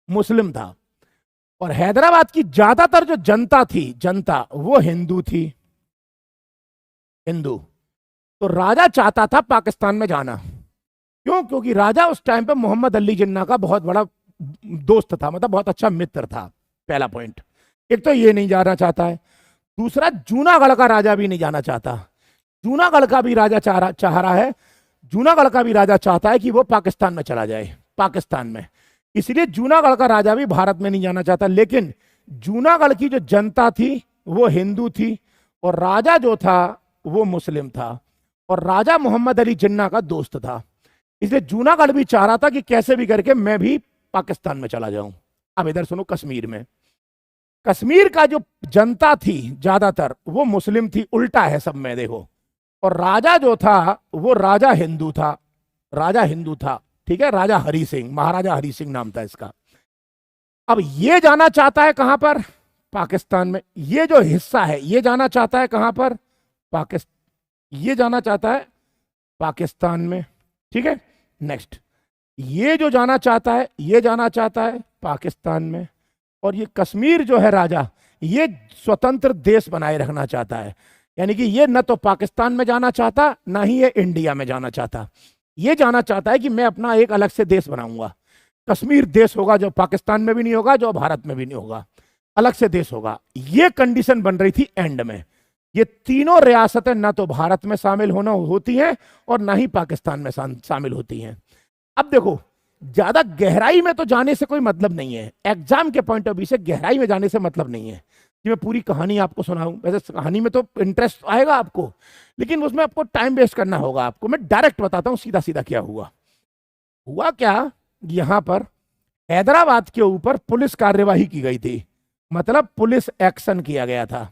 मुस्लिम था। और हैदराबाद की ज्यादातर जो जनता वो हिंदू थी, हिंदू। तो राजा चाहता था पाकिस्तान में जाना। क्यों? क्योंकि राजा उस टाइम पे मोहम्मद अली जिन्ना का बहुत बड़ा दोस्त था, मतलब बहुत अच्छा मित्र था। पहला पॉइंट, एक तो ये नहीं जाना चाहता है। दूसरा, जूनागढ़ का राजा भी नहीं जाना चाहता। जूनागढ़ का भी राजा चाह रहा है, जूनागढ़ का भी राजा चाहता है कि वो पाकिस्तान में चला जाए, पाकिस्तान में। इसलिए जूनागढ़ का राजा भी भारत में नहीं जाना चाहता। लेकिन जूनागढ़ की जो जनता थी वो हिंदू थी और राजा जो था वो मुस्लिम था और राजा मोहम्मद अली जिन्ना का दोस्त था। इसलिए जूनागढ़ भी चाह रहा था कि कैसे भी करके मैं भी पाकिस्तान में चला जाऊं। अब इधर सुनो, कश्मीर में, कश्मीर का जो जनता थी ज्यादातर वो मुस्लिम थी, उल्टा है सब में देखो। और राजा जो था वो राजा हिंदू था, ठीक है, राजा हरि सिंह, महाराजा हरि सिंह नाम था इसका। अब ये जाना चाहता है कहां पर? पाकिस्तान में। ये जो हिस्सा है ये जाना चाहता है कहां पर? ये जाना चाहता है पाकिस्तान में, ठीक है। नेक्स्ट, ये जो जाना चाहता है ये जाना चाहता है पाकिस्तान में। और ये कश्मीर जो है राजा, ये स्वतंत्र देश बनाए रखना चाहता है। यानी कि ये न तो पाकिस्तान में जाना चाहता, ना ही ये इंडिया में जाना चाहता। ये जाना चाहता है कि मैं अपना एक अलग से देश बनाऊंगा। कश्मीर देश होगा जो पाकिस्तान में भी नहीं होगा, जो भारत में भी नहीं होगा, अलग से देश होगा। ये कंडीशन बन रही थी एंड में। ये तीनों रियासतें ना तो भारत में शामिल होना होती हैं और ना ही पाकिस्तान में शामिल होती हैं। अब देखो, ज्यादा गहराई में तो जाने से कोई मतलब नहीं है, एग्जाम के पॉइंट ऑफ व्यू से गहराई में जाने से मतलब नहीं है कि मैं पूरी कहानी आपको सुनाऊं। वैसे कहानी में तो इंटरेस्ट आएगा आपको, लेकिन उसमें आपको टाइम वेस्ट करना होगा। आपको मैं डायरेक्ट बताता हूं सीधा सीधा क्या हुआ क्या। यहां पर हैदराबाद के ऊपर पुलिस कार्यवाही की गई थी, मतलब पुलिस एक्शन किया गया था।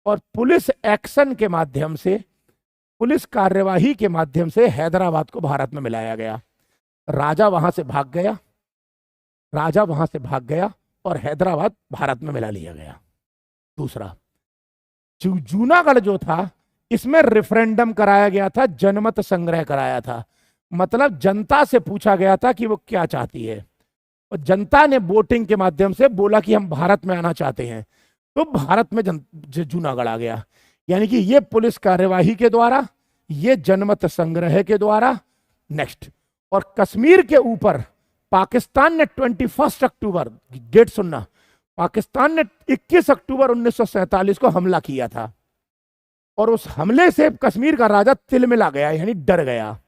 और पुलिस एक्शन के माध्यम से, पुलिस कार्यवाही के माध्यम से हैदराबाद को भारत में मिलाया गया। राजा वहां से भाग गया और हैदराबाद भारत में मिला लिया गया। दूसरा, जूनागढ़ जो था इसमें रेफरेंडम कराया गया था, जनमत संग्रह कराया था। मतलब जनता से पूछा गया था कि वो क्या चाहती है, और जनता ने वोटिंग के माध्यम से बोला कि हम भारत में आना चाहते हैं, तो भारत में जूनागढ़ आ गया। यानी कि ये पुलिस कार्यवाही के द्वारा, ये जनमत संग्रह के द्वारा। नेक्स्ट, और कश्मीर के ऊपर पाकिस्तान ने 21 अक्टूबर, डेट सुनना, पाकिस्तान ने 21 अक्टूबर 1947 को हमला किया था। और उस हमले से कश्मीर का राजा तिलमिला गया, यानी डर गया।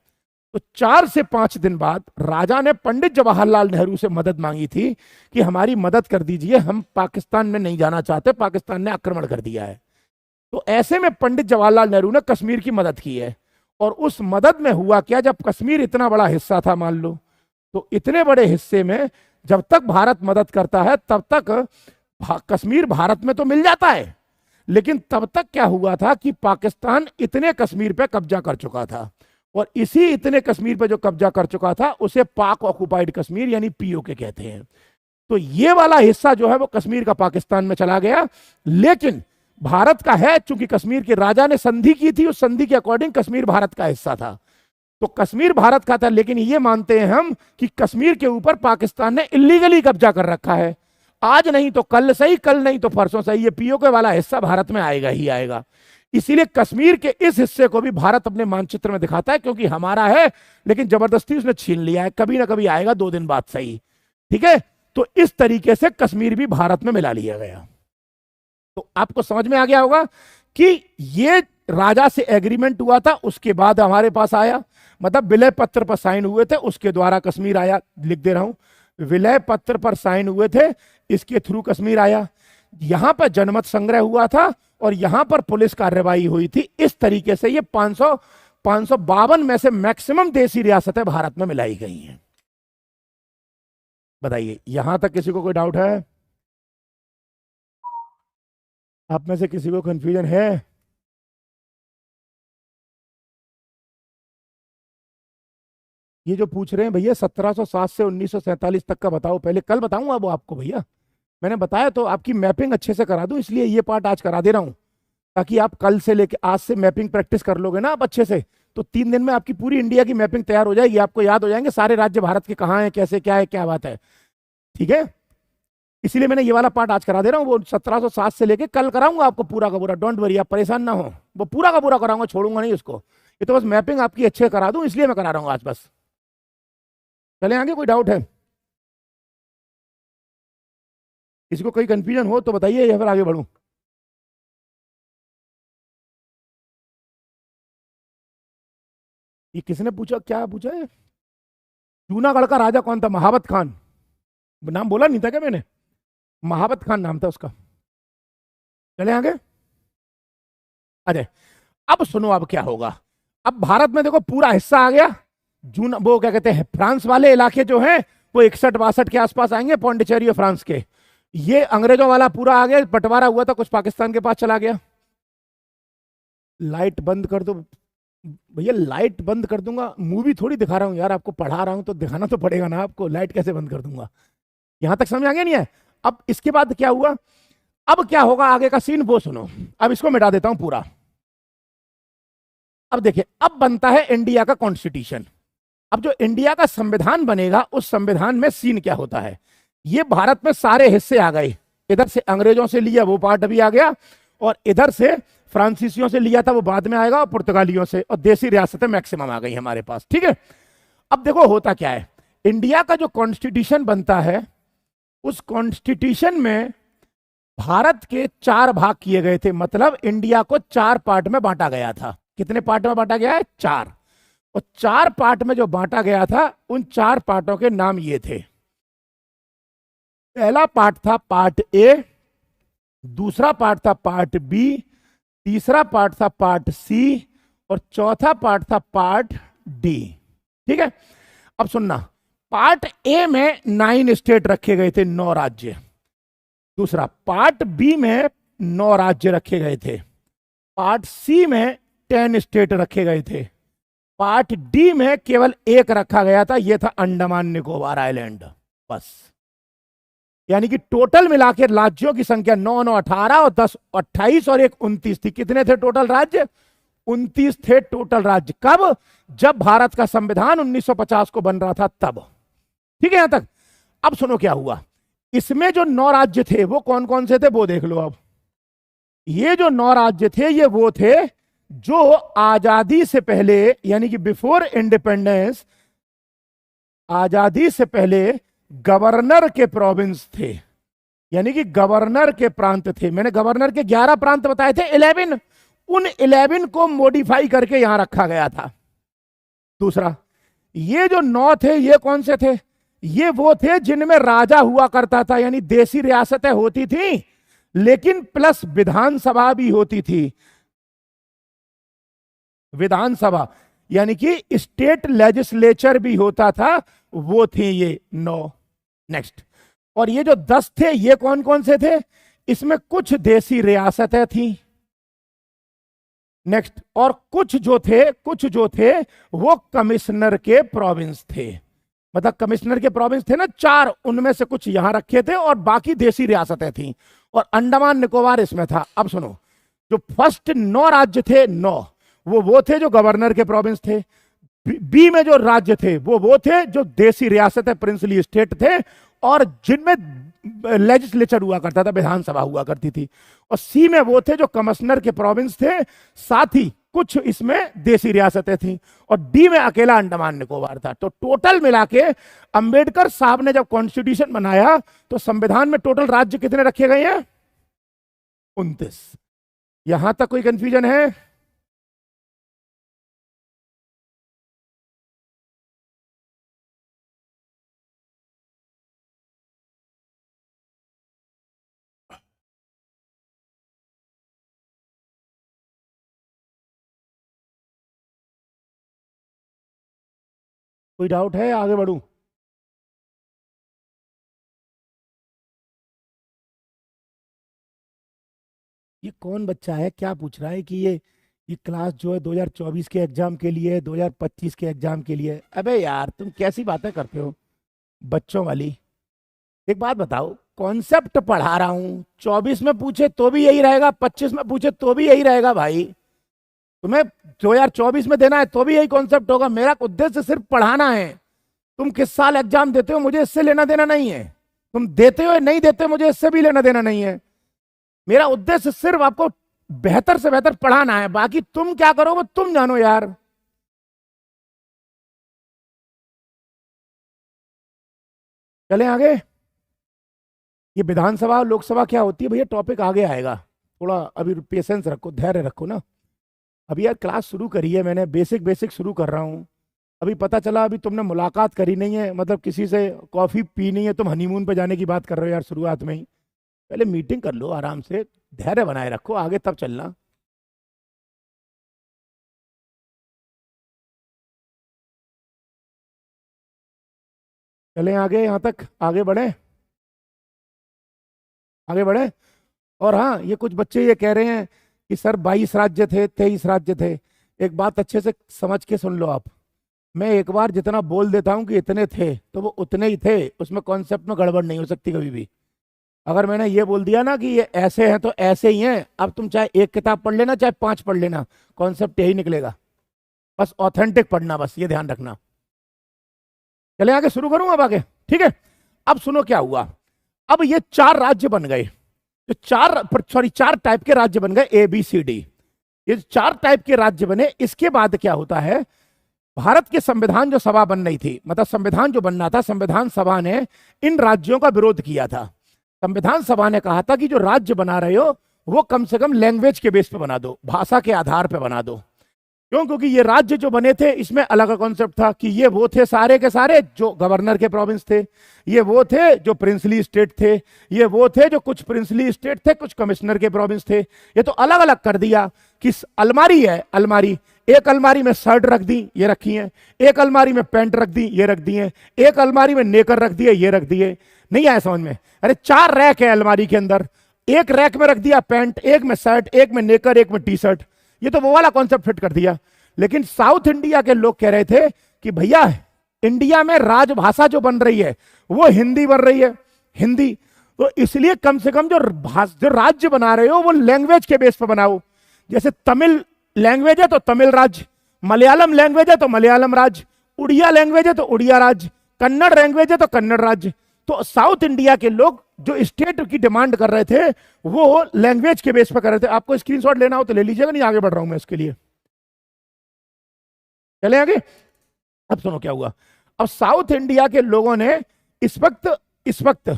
तो 4 से 5 दिन बाद राजा ने पंडित जवाहरलाल नेहरू से मदद मांगी थी कि हमारी मदद कर दीजिए, हम पाकिस्तान में नहीं जाना चाहते, पाकिस्तान ने आक्रमण कर दिया है। तो ऐसे में पंडित जवाहरलाल नेहरू ने कश्मीर की मदद की है। और उस मदद में हुआ क्या, जब कश्मीर इतना बड़ा हिस्सा था, मान लो, तो इतने बड़े हिस्से में जब तक भारत मदद करता है तब तक कश्मीर भारत में तो मिल जाता है, लेकिन तब तक क्या हुआ था कि पाकिस्तान इतने कश्मीर पे कब्जा कर चुका था। और इसी इतने कश्मीर पे जो कब्जा कर चुका था उसे पाक ऑक्युपाइड कश्मीर यानी पीओके कहते हैं। तो ये वाला हिस्सा जो है वो कश्मीर का पाकिस्तान में चला गया, लेकिन भारत का है। चूंकि कश्मीर के राजा ने संधि की थी, उस संधि के अकॉर्डिंग कश्मीर भारत का हिस्सा था। तो कश्मीर भारत का था, लेकिन ये मानते हैं हम कि कश्मीर के ऊपर पाकिस्तान ने इलीगली कब्जा कर रखा है। आज नहीं तो कल सही, कल नहीं तो परसों सही, ये पीओके वाला हिस्सा भारत में आएगा ही आएगा। इसीलिए कश्मीर के इस हिस्से को भी भारत अपने मानचित्र में दिखाता है, क्योंकि हमारा है, लेकिन जबरदस्ती उसने छीन लिया है। कभी ना कभी आएगा, 2 दिन बाद सही, ठीक है। तो इस तरीके से कश्मीर भी भारत में मिला लिया गया। तो आपको समझ में आ गया होगा कि ये राजा से एग्रीमेंट हुआ था, उसके बाद हमारे पास आया, मतलब विलय पत्र पर साइन हुए थे, उसके द्वारा कश्मीर आया। लिख दे रहा हूं, विलय पत्र पर साइन हुए थे, इसके थ्रू कश्मीर आया। यहां पर जनमत संग्रह हुआ था और यहां पर पुलिस कार्रवाई हुई थी। इस तरीके से ये 552 में से मैक्सिमम देसी रियासतें भारत में मिलाई गई हैं। बताइए, यहां तक किसी को कोई डाउट है? आप में से किसी को कंफ्यूजन है? ये जो पूछ रहे हैं भैया 1707 से 1947 तक का बताओ, पहले कल बताऊंगा वो आपको भैया। मैंने बताया तो आपकी मैपिंग अच्छे से करा दूं, इसलिए ये पार्ट आज करा दे रहा हूं, ताकि आप कल से लेके आज से मैपिंग प्रैक्टिस कर लोगे ना आप अच्छे से, तो 3 दिन में आपकी पूरी इंडिया की मैपिंग तैयार हो जाएगी। आपको याद हो जाएंगे सारे राज्य भारत के कहाँ हैं, कैसे क्या है, क्या बात है। ठीक है, इसीलिए मैंने ये वाला पार्ट आज करा दे रहा हूँ। वो 1707 से लेके कल कराऊंगा आपको पूरा का पूरा, डोंट वरी, आप परेशान ना हो, वो पूरा का पूरा कराऊंगा, छोड़ूंगा नहीं उसको। ये तो बस मैपिंग आपकी अच्छे करा दूं, इसलिए मैं करा रहा हूँ आज बस। चले आगे, कोई डाउट है? किसी को कोई कंफ्यूजन हो तो बताइए, या फिर आगे बढ़ूं? ये किसने पूछा, क्या पूछा है? जूनागढ़ का राजा कौन था? महाबत खान। नाम बोला नहीं था क्या मैंने? महाबत खान नाम था उसका। चले आगे। अरे अब सुनो, अब क्या होगा। अब भारत में देखो पूरा हिस्सा आ गया। जून वो क्या कहते हैं, फ्रांस वाले इलाके जो हैं वो 61-62 के आसपास आएंगे, पौंडीचेरी और फ्रांस के। ये अंग्रेजों वाला पूरा आ गया, बंटवारा हुआ था, कुछ पाकिस्तान के पास चला गया। लाइट बंद कर दो भैया, लाइट बंद कर दूंगा। मूवी थोड़ी दिखा रहा हूँ यार, आपको पढ़ा रहा हूँ तो दिखाना तो पड़ेगा ना आपको, लाइट कैसे बंद कर दूंगा? यहां तक समझ आ गया नहीं है? अब इसके बाद क्या हुआ, अब क्या होगा आगे का सीन वो सुनो। अब इसको मिटा देता हूं पूरा। अब देखिए, अब बनता है इंडिया का कॉन्स्टिट्यूशन। अब जो इंडिया का संविधान बनेगा, उस संविधान में सीन क्या होता है, ये भारत में सारे हिस्से आ गए। इधर से अंग्रेजों से लिया वो पार्ट अभी आ गया, और इधर से फ्रांसीसियों से लिया था वो बाद में आएगा, और पुर्तगालियों से, और देसी रियासतें मैक्सिमम आ गई हमारे पास। ठीक है, अब देखो होता क्या है, इंडिया का जो कॉन्स्टिट्यूशन बनता है, उस कॉन्स्टिट्यूशन में भारत के 4 भाग किए गए थे, मतलब इंडिया को 4 पार्ट में बांटा गया था। कितने पार्ट में बांटा गया है? 4। और 4 पार्ट में जो बांटा गया था, उन 4 पार्टों के नाम ये थे। पहला पार्ट था पार्ट ए, दूसरा पार्ट था पार्ट बी, तीसरा पार्ट था पार्ट सी, और चौथा पार्ट था पार्ट डी। ठीक है, अब सुनना, पार्ट ए में 9 स्टेट रखे गए थे, 9 राज्य। दूसरा पार्ट बी में 9 राज्य रखे गए थे। पार्ट सी में 10 स्टेट रखे गए थे। पार्ट डी में केवल 1 रखा गया था, यह था अंडमान निकोबार आइलैंड, बस। यानी कि टोटल मिलाकर राज्यों की संख्या 9 9 18 और 10 28 और 1 29 थी। कितने थे टोटल राज्य? 29 थे टोटल राज्य। कब? जब भारत का संविधान 1950 को बन रहा था तब। ठीक है यहां तक? अब सुनो क्या हुआ, इसमें जो 9 राज्य थे वो कौन कौन से थे वो देख लो। अब ये जो 9 राज्य थे, ये वो थे जो आजादी से पहले, यानी कि बिफोर इंडिपेंडेंस, आजादी से पहले गवर्नर के प्रोविंस थे, यानी कि गवर्नर के प्रांत थे। मैंने गवर्नर के 11 प्रांत बताए थे, 11। उन 11 को मॉडिफाई करके यहां रखा गया था। दूसरा, ये जो 9 थे, ये कौन से थे? ये वो थे जिनमें राजा हुआ करता था, यानी देसी रियासतें होती थी, लेकिन प्लस विधानसभा भी होती थी। विधानसभा यानी कि स्टेट लेजिस्लेचर भी होता था, वो थे ये 9। नेक्स्ट, और ये जो 10 थे, ये कौन कौन से थे? इसमें कुछ देसी रियासतें थी। नेक्स्ट, और कुछ जो थे वो कमिश्नर के प्रोविंस थे। मतलब कमिश्नर के प्रोविंस थे ना 4, उनमें से कुछ यहां रखे थे और बाकी देसी रियासतें थी, और अंडमान निकोबार इसमें था। अब सुनो, जो फर्स्ट 9 राज्य थे, 9 वो थे जो गवर्नर के प्रोविंस थे। बी में जो राज्य थे वो थे जो देसी रियासतें, प्रिंसली स्टेट थे, और जिनमें लेजिस्लेचर हुआ करता था, विधानसभा हुआ करती थी। और सी में वो थे जो कमिश्नर के प्रोविंस थे, साथ ही कुछ इसमें देसी रियासतें थी, और डी में अकेला अंडमान निकोबार था। तो टोटल मिला के अंबेडकर साहब ने जब कॉन्स्टिट्यूशन बनाया, तो संविधान में टोटल राज्य कितने रखे गए हैं? 29। यहां तक कोई कंफ्यूजन है? कोई डाउट है? आगे बढ़ूं? ये कौन बच्चा है, क्या पूछ रहा है कि ये क्लास जो है 2024 के एग्जाम के लिए है, 2025 के एग्जाम के लिए है? अबे यार तुम कैसी बातें करते हो बच्चों वाली। एक बात बताओ, कॉन्सेप्ट पढ़ा रहा हूं, 24 में पूछे तो भी यही रहेगा, 25 में पूछे तो भी यही रहेगा भाई। तुम्हें 2024 में देना है तो भी यही कॉन्सेप्ट होगा। मेरा उद्देश्य सिर्फ पढ़ाना है। तुम किस साल एग्जाम देते हो मुझे इससे लेना देना नहीं है। तुम देते हो या नहीं देते मुझे इससे भी लेना देना नहीं है। मेरा उद्देश्य सिर्फ आपको बेहतर से बेहतर पढ़ाना है, बाकी तुम क्या करो वो तुम जानो यार। चले आगे। ये विधानसभा और लोकसभा क्या होती है भैया, टॉपिक आगे आएगा। थोड़ा अभी पेशेंस रखो, धैर्य रखो ना। अभी यार क्लास शुरू करी है मैंने, बेसिक बेसिक शुरू कर रहा हूँ। अभी पता चला अभी तुमने मुलाकात करी नहीं है, मतलब किसी से कॉफी पी नहीं है, तुम हनीमून पे जाने की बात कर रहे हो यार शुरुआत में ही। पहले मीटिंग कर लो आराम से, धैर्य बनाए रखो, आगे तब चलना। चलें आगे, यहाँ तक आगे बढ़े, आगे बढ़े। और हाँ, ये कुछ बच्चे ये कह रहे हैं कि सर 22 राज्य थे, 23 राज्य थे। एक बात अच्छे से समझ के सुन लो आप। मैं एक बार जितना बोल देता हूँ कि इतने थे तो वो उतने ही थे, उसमें कॉन्सेप्ट में गड़बड़ नहीं हो सकती कभी भी। अगर मैंने ये बोल दिया ना कि ये ऐसे हैं तो ऐसे ही हैं, अब तुम चाहे एक किताब पढ़ लेना चाहे 5 पढ़ लेना, कॉन्सेप्ट यही निकलेगा। बस ऑथेंटिक पढ़ना, बस ये ध्यान रखना। चले आगे, शुरू करूँ अब आगे? ठीक है। अब सुनो क्या हुआ। अब ये 4 राज्य बन गए, जो 4 टाइप के राज्य बन गए, ABCD। ये 4 टाइप के राज्य बने। इसके बाद क्या होता है, भारत के संविधान जो सभा बन रही थी, मतलब संविधान जो बनना था, संविधान सभा ने इन राज्यों का विरोध किया था। संविधान सभा ने कहा था कि जो राज्य बना रहे हो वो कम से कम लैंग्वेज के बेस पे बना दो, भाषा के आधार पे बना दो। क्यों? क्योंकि ये राज्य जो बने थे इसमें अलग कॉन्सेप्ट था कि ये वो थे सारे के सारे जो गवर्नर के प्रोविंस थे, ये वो थे जो प्रिंसली स्टेट थे, ये वो थे जो कुछ प्रिंसली स्टेट थे, कुछ कमिश्नर के प्रोविंस थे। ये तो अलग अलग कर दिया कि अलमारी है, अलमारी, एक अलमारी में शर्ट रख दी, ये रखी है, एक अलमारी में पैंट रख दी, ये रख दिए, एक अलमारी में नेकर रख दिए, ये रख दिए। नहीं आया समझ में? अरे 4 रैक है अलमारी के अंदर, एक रैक में रख दिया पैंट, एक में शर्ट, एक में नेकर, एक में टी शर्ट। ये तो वो वाला कॉन्सेप्ट फिट कर दिया। लेकिन साउथ इंडिया के लोग कह रहे थे कि भैया इंडिया में राजभाषा जो बन रही है वो हिंदी बन रही है, हिंदी। तो इसलिए कम से कम जो राज्य बना रहे हो वो लैंग्वेज के बेस पर बनाओ। जैसे तमिल लैंग्वेज है तो तमिल राज्य, मलयालम लैंग्वेज है तो मलयालम राज्य, उड़िया लैंग्वेज है तो उड़िया राज्य, कन्नड़ लैंग्वेज है तो कन्नड़ राज्य। तो साउथ इंडिया के लोग जो स्टेट की डिमांड कर रहे थे वो लैंग्वेज के बेस पर कर रहे थे। आपको स्क्रीनशॉट लेना हो तो ले लीजिएगा, नहीं आगे बढ़ रहा हूं मैं इसके लिए। चले आगे। अब सुनो क्या हुआ। अब साउथ इंडिया के लोगों ने इस वक्त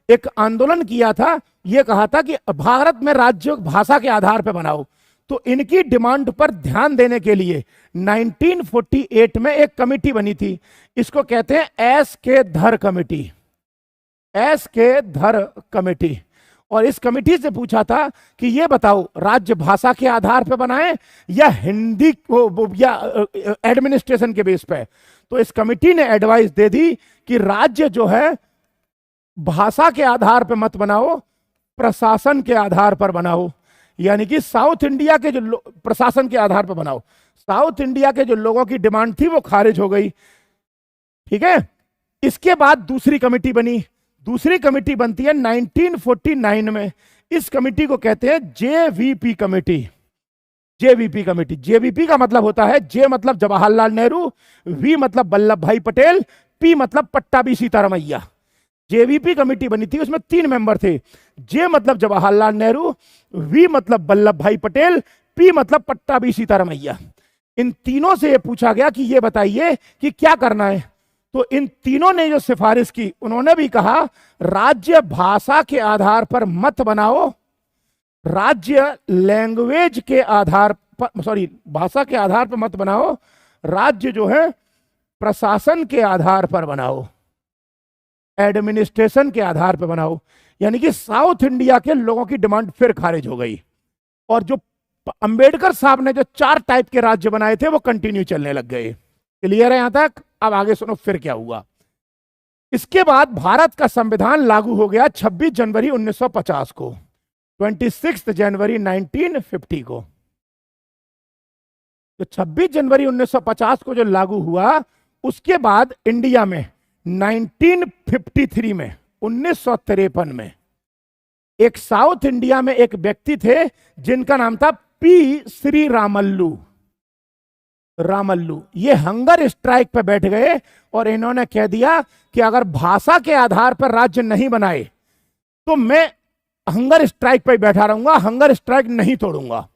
एक आंदोलन किया था, यह कहा था कि भारत में राज्य भाषा के आधार पर बनाओ। तो इनकी डिमांड पर ध्यान देने के लिए 1948 में एक कमेटी बनी थी, इसको कहते हैं एस के धर कमेटी, एस के धर कमेटी। और इस कमेटी से पूछा था कि ये बताओ राज्य भाषा के आधार पर बनाएं या हिंदी या एडमिनिस्ट्रेशन के बेस पे। तो इस कमेटी ने एडवाइस दे दी कि राज्य जो है भाषा के आधार पर मत बनाओ, प्रशासन के आधार पर बनाओ। यानी कि साउथ इंडिया के जो प्रशासन के आधार पर बनाओ। साउथ इंडिया के जो लोगों की डिमांड थी वो खारिज हो गई। ठीक है। इसके बाद दूसरी कमेटी बनी। दूसरी कमेटी बनती है 1949 में। इस कमेटी को कहते हैं JVP committee. JVP committee, JVP का मतलब होता है, जे मतलब जवाहरलाल नेहरू, वी मतलब वल्लभ भाई पटेल, पी मतलब पट्टाभी सीतारामैया। जेवीपी कमेटी बनी थी, उसमें 3 मेंबर थे। जे मतलब जवाहरलाल नेहरू, वी मतलब वल्लभ भाई पटेल, पी मतलब पट्टाभी सीतारामैया। इन तीनों से यह पूछा गया कि यह बताइए कि क्या करना है। तो इन तीनों ने जो सिफारिश की, उन्होंने भी कहा राज्य भाषा के आधार पर मत बनाओ, राज्य लैंग्वेज के आधार पर, सॉरी, भाषा के आधार पर मत बनाओ, राज्य जो है प्रशासन के आधार पर बनाओ, एडमिनिस्ट्रेशन के आधार पर बनाओ। यानी कि साउथ इंडिया के लोगों की डिमांड फिर खारिज हो गई, और जो अंबेडकर साहब ने जो 4 टाइप के राज्य बनाए थे वो कंटिन्यू चलने लग गए। क्लियर है यहां तक? अब आगे सुनो फिर क्या हुआ। इसके बाद भारत का संविधान लागू हो गया 26 जनवरी 1950 को, 26 जनवरी 1950 को। तो 26 जनवरी 1950 को जो लागू हुआ, उसके बाद इंडिया में 1953 में, 1953 में एक साउथ इंडिया में एक व्यक्ति थे जिनका नाम था पी श्री रामल्लू। ये हंगर स्ट्राइक पे बैठ गए और इन्होंने कह दिया कि अगर भाषा के आधार पर राज्य नहीं बनाए तो मैं हंगर स्ट्राइक पे बैठा रहूंगा, हंगर स्ट्राइक नहीं तोड़ूंगा।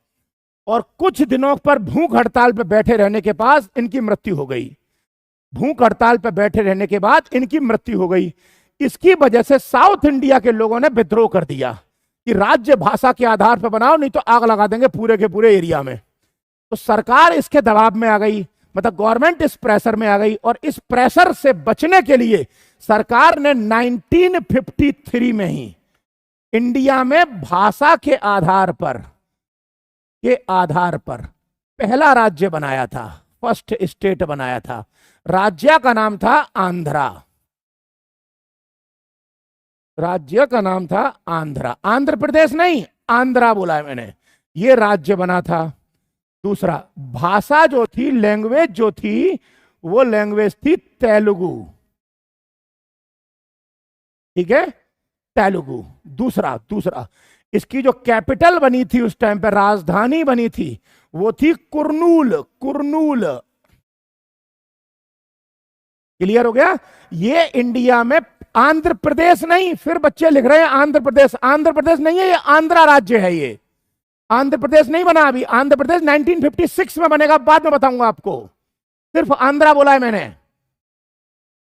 और कुछ दिनों पर भूख हड़ताल पे बैठे रहने के बाद इनकी मृत्यु हो गई। भूख हड़ताल पे बैठे रहने के बाद इनकी मृत्यु हो गई। इसकी वजह से साउथ इंडिया के लोगों ने विद्रोह कर दिया कि राज्य भाषा के आधार पर बनाओ, नहीं तो आग लगा देंगे पूरे के पूरे एरिया में। तो सरकार इसके दबाव में आ गई, मतलब गवर्नमेंट इस प्रेशर में आ गई, और इस प्रेशर से बचने के लिए सरकार ने 1953 में ही इंडिया में भाषा के आधार पर पहला राज्य बनाया था, फर्स्ट स्टेट बनाया था। राज्य का नाम था आंध्रा। राज्य का नाम था आंध्रा, आंध्र प्रदेश नहीं, आंध्रा बोला है मैंने। ये राज्य बना था। दूसरा, भाषा जो थी, लैंग्वेज जो थी, वो लैंग्वेज थी तेलुगु। ठीक है, तेलुगु। दूसरा इसकी जो कैपिटल बनी थी उस टाइम पे, राजधानी बनी थी, वो थी कुर्नूल। क्लियर हो गया? ये इंडिया में आंध्र प्रदेश नहीं, फिर बच्चे लिख रहे हैं आंध्र प्रदेश। आंध्र प्रदेश नहीं है, ये आंध्रा राज्य है। ये आंध्र प्रदेश नहीं बना अभी, आंध्र प्रदेश 1956 में बनेगा, बाद में बताऊंगा आपको। सिर्फ आंध्रा बोला है मैंने।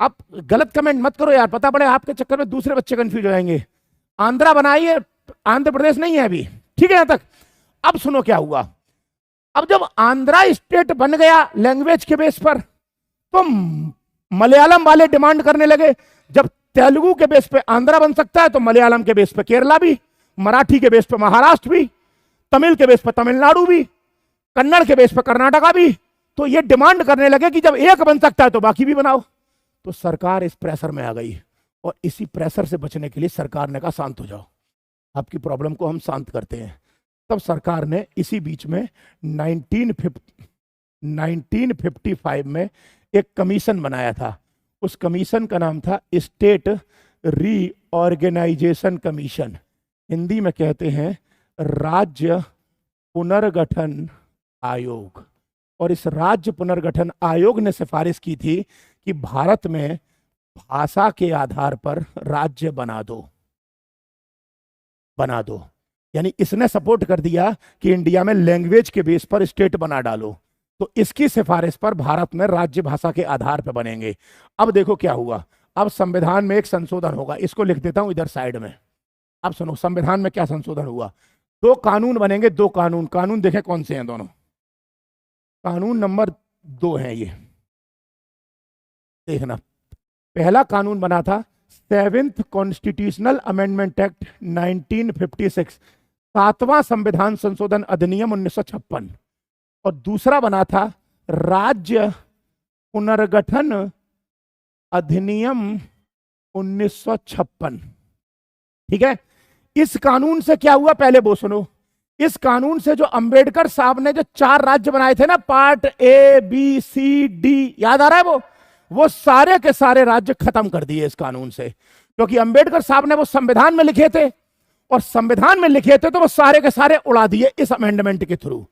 आप गलत कमेंट मत करो यार, पता पड़े आपके चक्कर में दूसरे बच्चे कंफ्यूज हो जाएंगे। आंध्रा बनाइए, आंध्र प्रदेश नहीं है अभी। ठीक है यहां तक? अब सुनो क्या हुआ। अब जब आंध्रा स्टेट बन गया लैंग्वेज के बेस पर, तो मलयालम वाले डिमांड करने लगे, जब तेलुगु के बेस पे आंध्रा बन सकता है तो मलयालम के बेस पे केरला भी, मराठी के बेस पे महाराष्ट्र भी, तमिल के बेस पे तमिलनाडु भी, कन्नड़ के बेस पे कर्नाटका भी। तो ये डिमांड करने लगे कि जब एक बन सकता है तो बाकी भी बनाओ। तो सरकार इस प्रेशर में आ गई, और इसी प्रेशर से बचने के लिए सरकार ने कहा शांत हो जाओ, आपकी प्रॉब्लम को हम शांत करते हैं। तब सरकार ने इसी बीच में 1955 में एक कमीशन बनाया था। उस कमीशन का नाम था स्टेट रीऑर्गेनाइजेशन कमीशन, हिंदी में कहते हैं राज्य पुनर्गठन आयोग। और इस राज्य पुनर्गठन आयोग ने सिफारिश की थी कि भारत में भाषा के आधार पर राज्य बना दो। यानी इसने सपोर्ट कर दिया कि इंडिया में लैंग्वेज के बेस पर स्टेट बना डालो। तो इसकी सिफारिश पर भारत में राज्य भाषा के आधार पर बनेंगे। अब देखो क्या हुआ। अब संविधान में एक संशोधन होगा, इसको लिख देता हूं इधर साइड में। अब सुनो संविधान में क्या संशोधन हुआ। 2 कानून बनेंगे, 2 कानून देखें कौन से हैं दोनों। कानून नंबर 2 है ये, देखना। पहला कानून बना था 7th कॉन्स्टिट्यूशनल अमेंडमेंट एक्ट 1956, 7वां संविधान संशोधन अधिनियम 1956। और दूसरा बना था राज्य पुनर्गठन अधिनियम 1956। ठीक है, इस कानून से क्या हुआ पहले वो सुनो। इस कानून से जो अंबेडकर साहब ने जो 4 राज्य बनाए थे ना, part A B C D, याद आ रहा है वो सारे के सारे राज्य खत्म कर दिए इस कानून से। क्योंकि अंबेडकर साहब ने वो संविधान में लिखे थे, और संविधान में लिखे थे तो वो सारे के सारे उड़ा दिए इस अमेंडमेंट के थ्रू।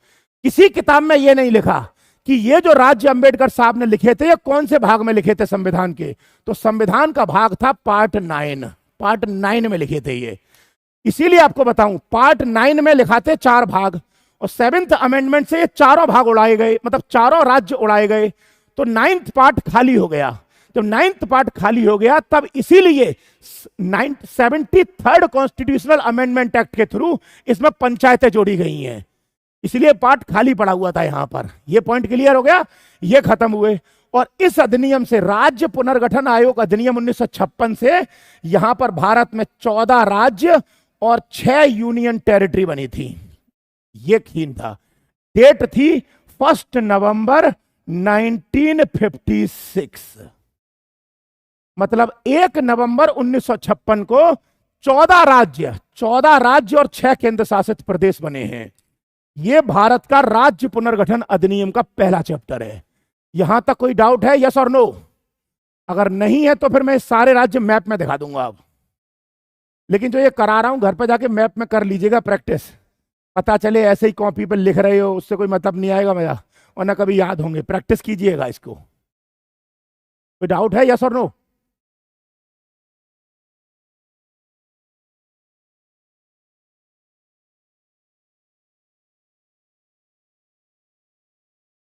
किसी किताब में ये नहीं लिखा कि ये जो राज्य अंबेडकर साहब ने लिखे थे ये कौन से भाग में लिखे थे संविधान के। तो संविधान का भाग था पार्ट 9 में लिखे थे ये। इसीलिए आपको बताऊं, पार्ट 9 में लिखा थे 4 भाग, और 7th अमेंडमेंट से ये चारों भाग उड़ाए गए, मतलब चारों राज्य उड़ाए गए। तो 9th पार्ट खाली हो गया। जब 9th पार्ट खाली हो गया तब इसीलिए 73rd कॉन्स्टिट्यूशनल अमेंडमेंट एक्ट के थ्रू इसमें पंचायतें जोड़ी गई हैं, इसलिए पार्ट खाली पड़ा हुआ था यहां पर। ये पॉइंट क्लियर हो गया, ये खत्म हुए। और इस अधिनियम से, राज्य पुनर्गठन आयोग अधिनियम 1956 से यहां पर भारत में 14 राज्य और 6 यूनियन टेरिटरी बनी थी। ये थीम था, डेट थी 1 नवंबर 1956, मतलब 1 नवंबर 1956 को 14 राज्य और 6 केंद्र शासित प्रदेश बने हैं। यह भारत का राज्य पुनर्गठन अधिनियम का पहला चैप्टर है। यहां तक कोई डाउट है, यस और नो? अगर नहीं है तो फिर मैं सारे राज्य मैप में दिखा दूंगा अब, लेकिन जो ये करा रहा हूं घर पे जाके मैप में कर लीजिएगा प्रैक्टिस, पता चले ऐसे ही कॉपी पर लिख रहे हो उससे कोई मतलब नहीं आएगा मजा, और ना कभी याद होंगे। प्रैक्टिस कीजिएगा इसको। कोई डाउट है, यस और नो?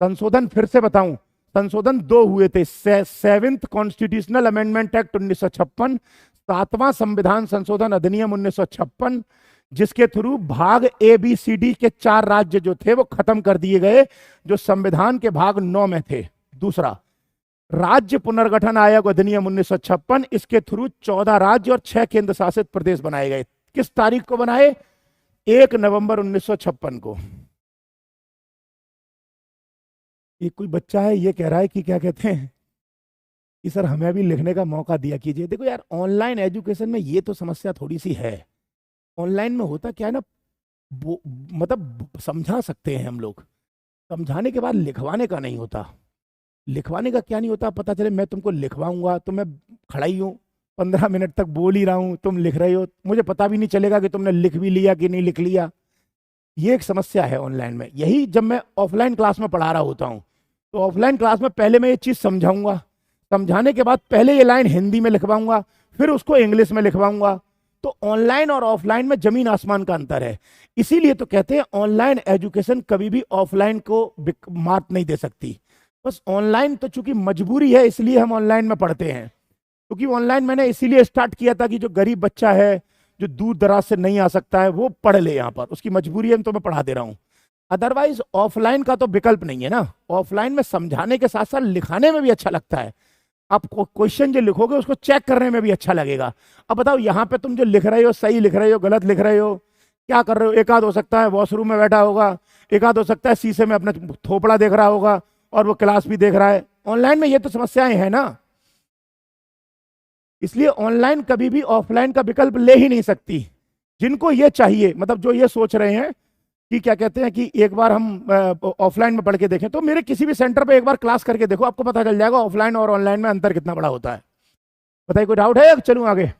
संशोधन फिर से बताऊं, संशोधन 2 हुए थे। 7th कॉन्स्टिट्यूशनल अमेंडमेंट एक्ट 1956, 7वां संविधान संशोधन अधिनियम 1956, जिसके थ्रू भाग ABCD के 4 राज्य जो थे वो खत्म कर दिए गए, जो संविधान के भाग 9 में थे। दूसरा, राज्य पुनर्गठन आयोग अधिनियम 1956, इसके थ्रू 14 राज्य और 6 केंद्र शासित प्रदेश बनाए गए। किस तारीख को बनाए? 1 नवंबर 1956 को। ये कोई बच्चा है, ये कह रहा है कि क्या कहते हैं कि सर हमें भी लिखने का मौका दिया कीजिए। देखो यार, ऑनलाइन एजुकेशन में ये तो समस्या थोड़ी सी है। ऑनलाइन में होता क्या है ना, मतलब समझा सकते हैं हम लोग, समझाने के बाद लिखवाने का नहीं होता। लिखवाने का क्या नहीं होता, पता चले मैं तुमको लिखवाऊंगा तो मैं खड़ा ही हूँ 15 मिनट तक बोल ही रहा हूँ, तुम लिख रहे हो, मुझे पता भी नहीं चलेगा कि तुमने लिख भी लिया कि नहीं लिख लिया। ये एक समस्या है ऑनलाइन में। यही जब मैं ऑफलाइन क्लास में पढ़ा रहा होता हूँ तो ऑफलाइन क्लास में पहले मैं ये चीज़ समझाऊंगा, समझाने के बाद पहले ये लाइन हिंदी में लिखवाऊंगा, फिर उसको इंग्लिश में लिखवाऊंगा। तो ऑनलाइन और ऑफलाइन में जमीन आसमान का अंतर है। इसीलिए तो कहते हैं ऑनलाइन एजुकेशन कभी भी ऑफलाइन को मात नहीं दे सकती। बस ऑनलाइन तो चूंकि मजबूरी है इसलिए हम ऑनलाइन में पढ़ते हैं, क्योंकि ऑनलाइन मैंने इसीलिए स्टार्ट किया था कि जो गरीब बच्चा है, जो दूर दराज से नहीं आ सकता है, वो पढ़ ले यहाँ पर, उसकी मजबूरी है तो मैं पढ़ा दे रहा हूँ। अदरवाइज ऑफलाइन का तो विकल्प नहीं है ना। ऑफलाइन में समझाने के साथ साथ लिखाने में भी अच्छा लगता है। आप क्वेश्चन जो लिखोगे उसको चेक करने में भी अच्छा लगेगा। अब बताओ यहाँ पे तुम जो लिख रहे हो सही लिख रहे हो गलत लिख रहे हो, क्या कर रहे हो? एक आध हो सकता है वॉशरूम में बैठा होगा, एक आध हो सकता है शीशे में अपना थोपड़ा देख रहा होगा और वो क्लास भी देख रहा है। ऑनलाइन में ये तो समस्याएं हैं ना, इसलिए ऑनलाइन कभी भी ऑफलाइन का विकल्प ले ही नहीं सकती। जिनको ये चाहिए, मतलब जो ये सोच रहे हैं कि क्या कहते हैं कि एक बार हम ऑफलाइन में पढ़ के देखें, तो मेरे किसी भी सेंटर पे एक बार क्लास करके देखो, आपको पता चल जाएगा ऑफलाइन और ऑनलाइन में अंतर कितना बड़ा होता है। बताइए, कोई डाउट है? चलूं आगे।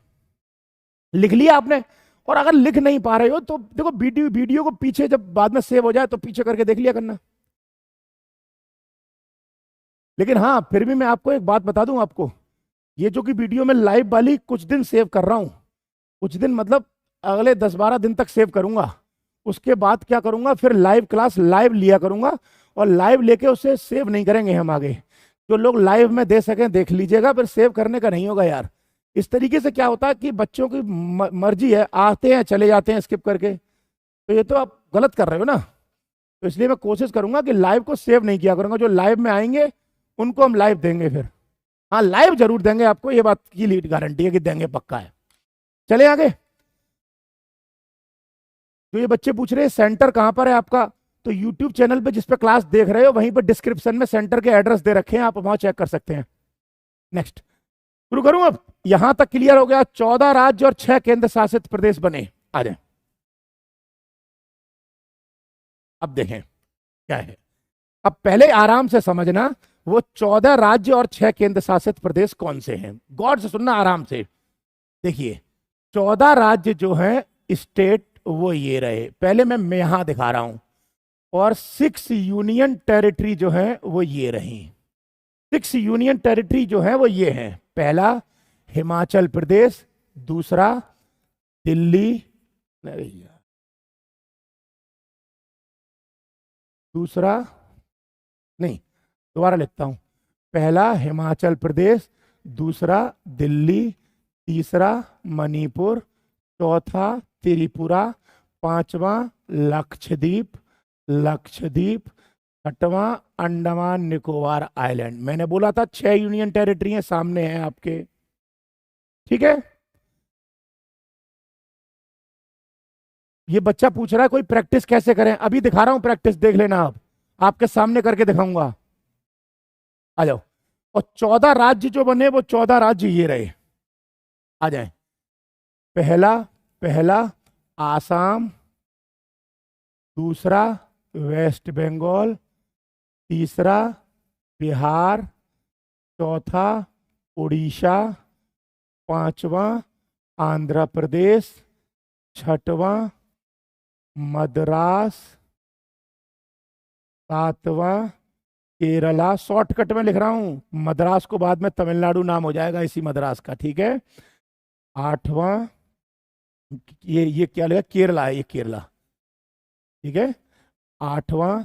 लिख लिया आपने? और अगर लिख नहीं पा रहे हो तो देखो वीडियो को पीछे जब बाद में सेव हो जाए तो पीछे करके देख लिया करना। लेकिन हाँ, फिर भी मैं आपको एक बात बता दूं, आपको ये जो कि वीडियो में लाइव वाली कुछ दिन सेव कर रहा हूं, कुछ दिन मतलब अगले 10-12 दिन तक सेव करूंगा। उसके बाद क्या करूंगा, फिर लाइव क्लास लाइव लिया करूंगा, और लाइव लेके उसे सेव नहीं करेंगे हम आगे। जो लोग लाइव में दे सकें देख लीजिएगा, फिर सेव करने का नहीं होगा यार। इस तरीके से क्या होता है कि बच्चों की मर्जी है, आते हैं चले जाते हैं स्किप करके, तो ये तो आप गलत कर रहे हो ना। तो इसलिए मैं कोशिश करूंगा कि लाइव को सेव नहीं किया करूंगा। जो लाइव में आएंगे उनको हम लाइव देंगे फिर। हाँ, लाइव जरूर देंगे आपको, ये बात की लीड गारंटी है कि देंगे, पक्का है। चले आगे। तो ये बच्चे पूछ रहे हैं सेंटर कहां पर है आपका, तो यूट्यूब चैनल पे जिस पे क्लास देख रहे हो वहीं पर डिस्क्रिप्शन में सेंटर के एड्रेस दे रखे हैं, आप वहां चेक कर सकते हैं। नेक्स्ट शुरू करूं अब? यहां तक क्लियर हो गया? 14 राज्य और 6 केंद्र शासित प्रदेश बने। आ जाए, अब देखें क्या है। अब पहले आराम से समझना, वो 14 राज्य और 6 केंद्र शासित प्रदेश कौन से हैं, गौर से सुनना आराम से। देखिए, 14 राज्य जो हैं स्टेट, वो ये रहे, पहले मैं यहां दिखा रहा हूं, और 6 यूनियन टेरिटरी जो है वो ये रही। 6 यूनियन टेरिटरी जो है वो ये हैं। पहला हिमाचल प्रदेश, दूसरा दिल्ली, दूसरा नहीं, दोबारा लिखता हूं, पहला हिमाचल प्रदेश, दूसरा दिल्ली, तीसरा मणिपुर, चौथा त्रिपुरा, पांचवा लक्षद्वीप, लक्षद्वीप, छठवां अंडमान निकोबार आइलैंड। मैंने बोला था 6 यूनियन टेरिटरी हैं, सामने हैं आपके। ठीक है, ये बच्चा पूछ रहा है कोई प्रैक्टिस कैसे करें, अभी दिखा रहा हूं प्रैक्टिस, देख लेना आप, आपके सामने करके दिखाऊंगा। आ जाओ। और 14 राज्य जो बने वो 14 राज्य ये रहे, आ जाए। पहला पहला आसाम, दूसरा वेस्ट बंगाल, तीसरा बिहार, चौथा उड़ीसा, पांचवा आंध्र प्रदेश, छठवां मद्रास, सातवां केरला। शॉर्टकट में लिख रहा हूं, मद्रास को बाद में तमिलनाडु नाम हो जाएगा इसी मद्रास का, ठीक है। आठवां, ये क्या लिखा, केरला है, ये केरला, ठीक है। आठवां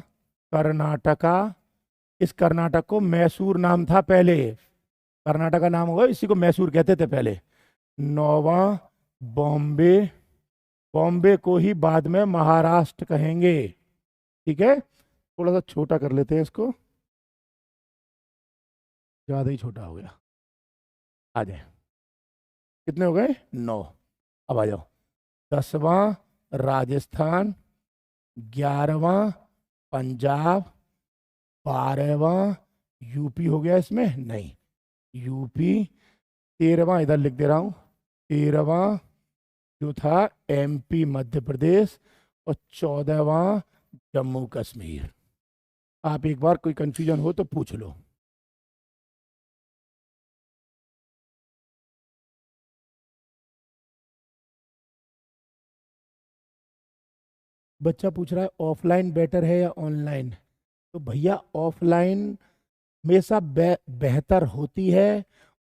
कर्नाटका, इस कर्नाटक को मैसूर नाम था पहले, कर्नाटक का नाम होगा, इसी को मैसूर कहते थे पहले। नौवां बॉम्बे, बॉम्बे को ही बाद में महाराष्ट्र कहेंगे, ठीक है। थोड़ा सा छोटा कर लेते हैं इसको, ज़्यादा ही छोटा हो गया। आ जाए, कितने हो गए, 9। अब आ जाओ। 10वां राजस्थान, 11वां पंजाब, 12वां यूपी हो गया इसमें, नहीं यूपी, 13वां इधर लिख दे रहा हूँ, 13वां जो था एमपी मध्य प्रदेश, और 14वां जम्मू कश्मीर। आप एक बार कोई कंफ्यूजन हो तो पूछ लो। बच्चा पूछ रहा है ऑफलाइन बेटर है या ऑनलाइन। तो भैया ऑफलाइन हमेशा बेहतर होती है,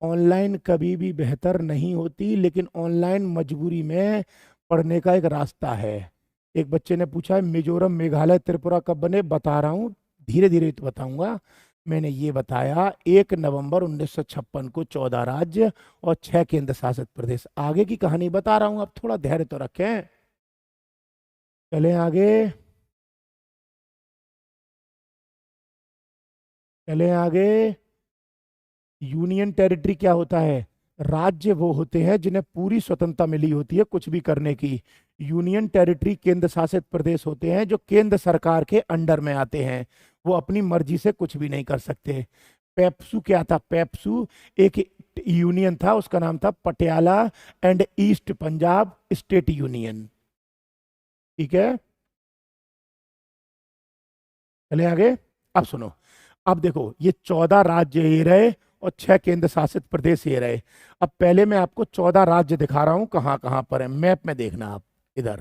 ऑनलाइन कभी भी बेहतर नहीं होती, लेकिन ऑनलाइन मजबूरी में पढ़ने का एक रास्ता है। एक बच्चे ने पूछा है मिजोरम मेघालय त्रिपुरा कब बने, बता रहा हूँ, धीरे धीरे तो बताऊंगा। मैंने ये बताया 1 नवंबर 1956 को 14 राज्य और 6 केंद्र शासित प्रदेश। आगे की कहानी बता रहा हूँ, अब थोड़ा धैर्य तो रखें। चलें आगे, चलें आगे। यूनियन टेरिटरी क्या होता है, राज्य वो होते हैं जिन्हें पूरी स्वतंत्रता मिली होती है कुछ भी करने की। यूनियन टेरिटरी केंद्र शासित प्रदेश होते हैं जो केंद्र सरकार के अंडर में आते हैं, वो अपनी मर्जी से कुछ भी नहीं कर सकते। पेप्सू क्या था, पेप्सू एक यूनियन था, उसका नाम था Patiala and east Punjab state union, ठीक है। चले आगे। अब सुनो, अब देखो ये 14 राज्य ये रहे और 6 केंद्र शासित प्रदेश ये रहे। अब पहले मैं आपको 14 राज्य दिखा रहा हूं, कहां कहां पर है, मैप में देखना आप, इधर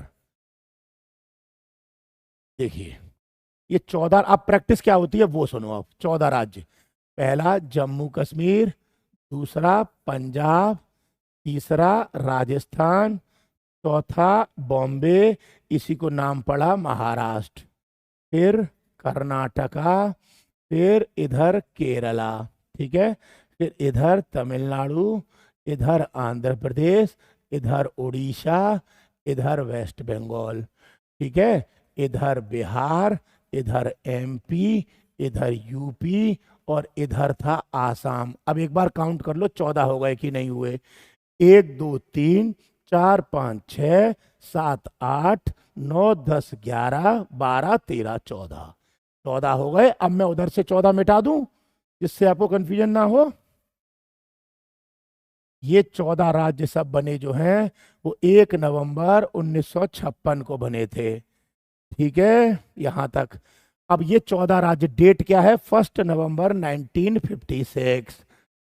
देखिए। ये 14, अब प्रैक्टिस क्या होती है वो सुनो आप। 14 राज्य, पहला जम्मू कश्मीर, दूसरा पंजाब, तीसरा राजस्थान, चौथा बॉम्बे, इसी को नाम पड़ा महाराष्ट्र, फिर कर्नाटका, फिर इधर केरला, ठीक है, फिर इधर तमिलनाडु, इधर आंध्र प्रदेश, इधर उड़ीसा, इधर वेस्ट बंगाल, ठीक है, इधर बिहार, इधर एमपी, इधर यूपी, और इधर था आसाम। अब एक बार काउंट कर लो 14 हो गए कि नहीं हुए। 1 2 3 4 5 6 7 8 9 10 11 12 13 14, 14 हो गए। अब मैं उधर से 14 मिटा दूं जिससे आपको कंफ्यूजन ना हो। ये 14 राज्य सब बने जो हैं वो 1 नवंबर 1956 को बने थे, ठीक है, यहां तक। अब ये 14 राज्य, डेट क्या है, 1 नवंबर 1956।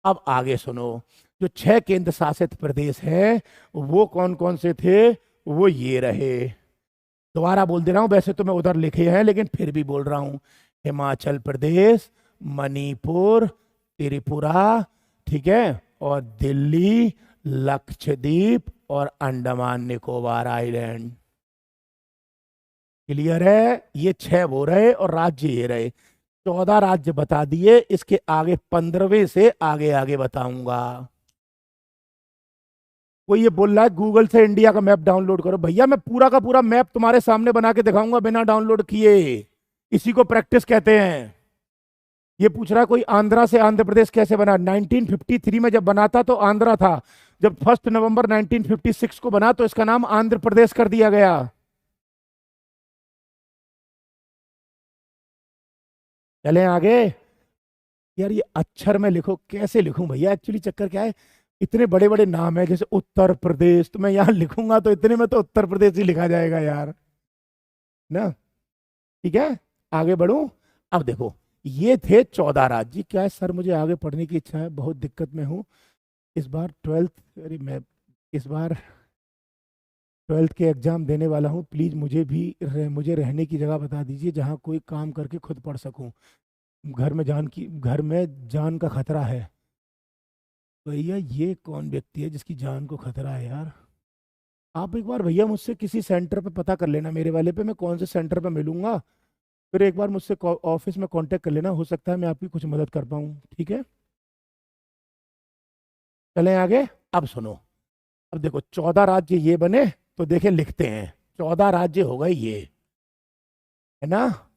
अब आगे सुनो, जो 6 केंद्र शासित प्रदेश हैं वो कौन कौन से थे, वो ये रहे। दोबारा बोल दे रहा हूं, वैसे तो मैं उधर लिखे हैं लेकिन फिर भी बोल रहा हूं। हिमाचल प्रदेश, मणिपुर, त्रिपुरा, ठीक है, और दिल्ली, लक्षद्वीप और अंडमान निकोबार आइलैंड। क्लियर है, ये 6 वो रहे और राज्य ये रहे। 14 राज्य बता दिए, इसके आगे 15वें से आगे आगे बताऊंगा। वो ये बोल रहा है गूगल से इंडिया का मैप डाउनलोड करो, भैया मैं पूरा का पूरा मैप तुम्हारे सामने बना के दिखाऊंगा बिना डाउनलोड किए। इसी को प्रैक्टिस कहते हैं। ये पूछ रहा है कोई आंध्रा से आंध्र प्रदेश कैसे बना। 1953 में जब बना था तो आंध्रा था, जब 1 नवंबर 1956 को बना तो इसका नाम आंध्र प्रदेश कर दिया गया। चलें आगे। यार ये अक्षर में लिखो, कैसे लिखूं भैया, एक्चुअली चक्कर क्या है, इतने बड़े बड़े नाम है जैसे उत्तर प्रदेश, तो मैं यहाँ लिखूंगा तो इतने में तो उत्तर प्रदेश ही लिखा जाएगा यार, ना। ठीक है, आगे बढ़ूं। अब देखो, ये थे 14 राज्य। क्या है सर, मुझे आगे पढ़ने की इच्छा है, बहुत दिक्कत में हूँ इस बार। ट्वेल्थ, अरे मैं इस बार ट्वेल्थ के एग्जाम देने वाला हूँ, प्लीज मुझे भी मुझे रहने की जगह बता दीजिए जहाँ कोई काम करके खुद पढ़ सकूँ। घर में जान का खतरा है। भैया ये कौन व्यक्ति है जिसकी जान को खतरा है यार। आप एक बार भैया मुझसे किसी सेंटर पे पता कर लेना, मेरे वाले पे मैं कौन से सेंटर पे मिलूंगा, फिर एक बार मुझसे ऑफिस में कांटेक्ट कर लेना, हो सकता है मैं आपकी कुछ मदद कर पाऊँ, ठीक है। चलें आगे। अब सुनो, अब देखो 14 राज्य ये बने, तो देखें लिखते हैं, 14 राज्य हो गए ये, है ना,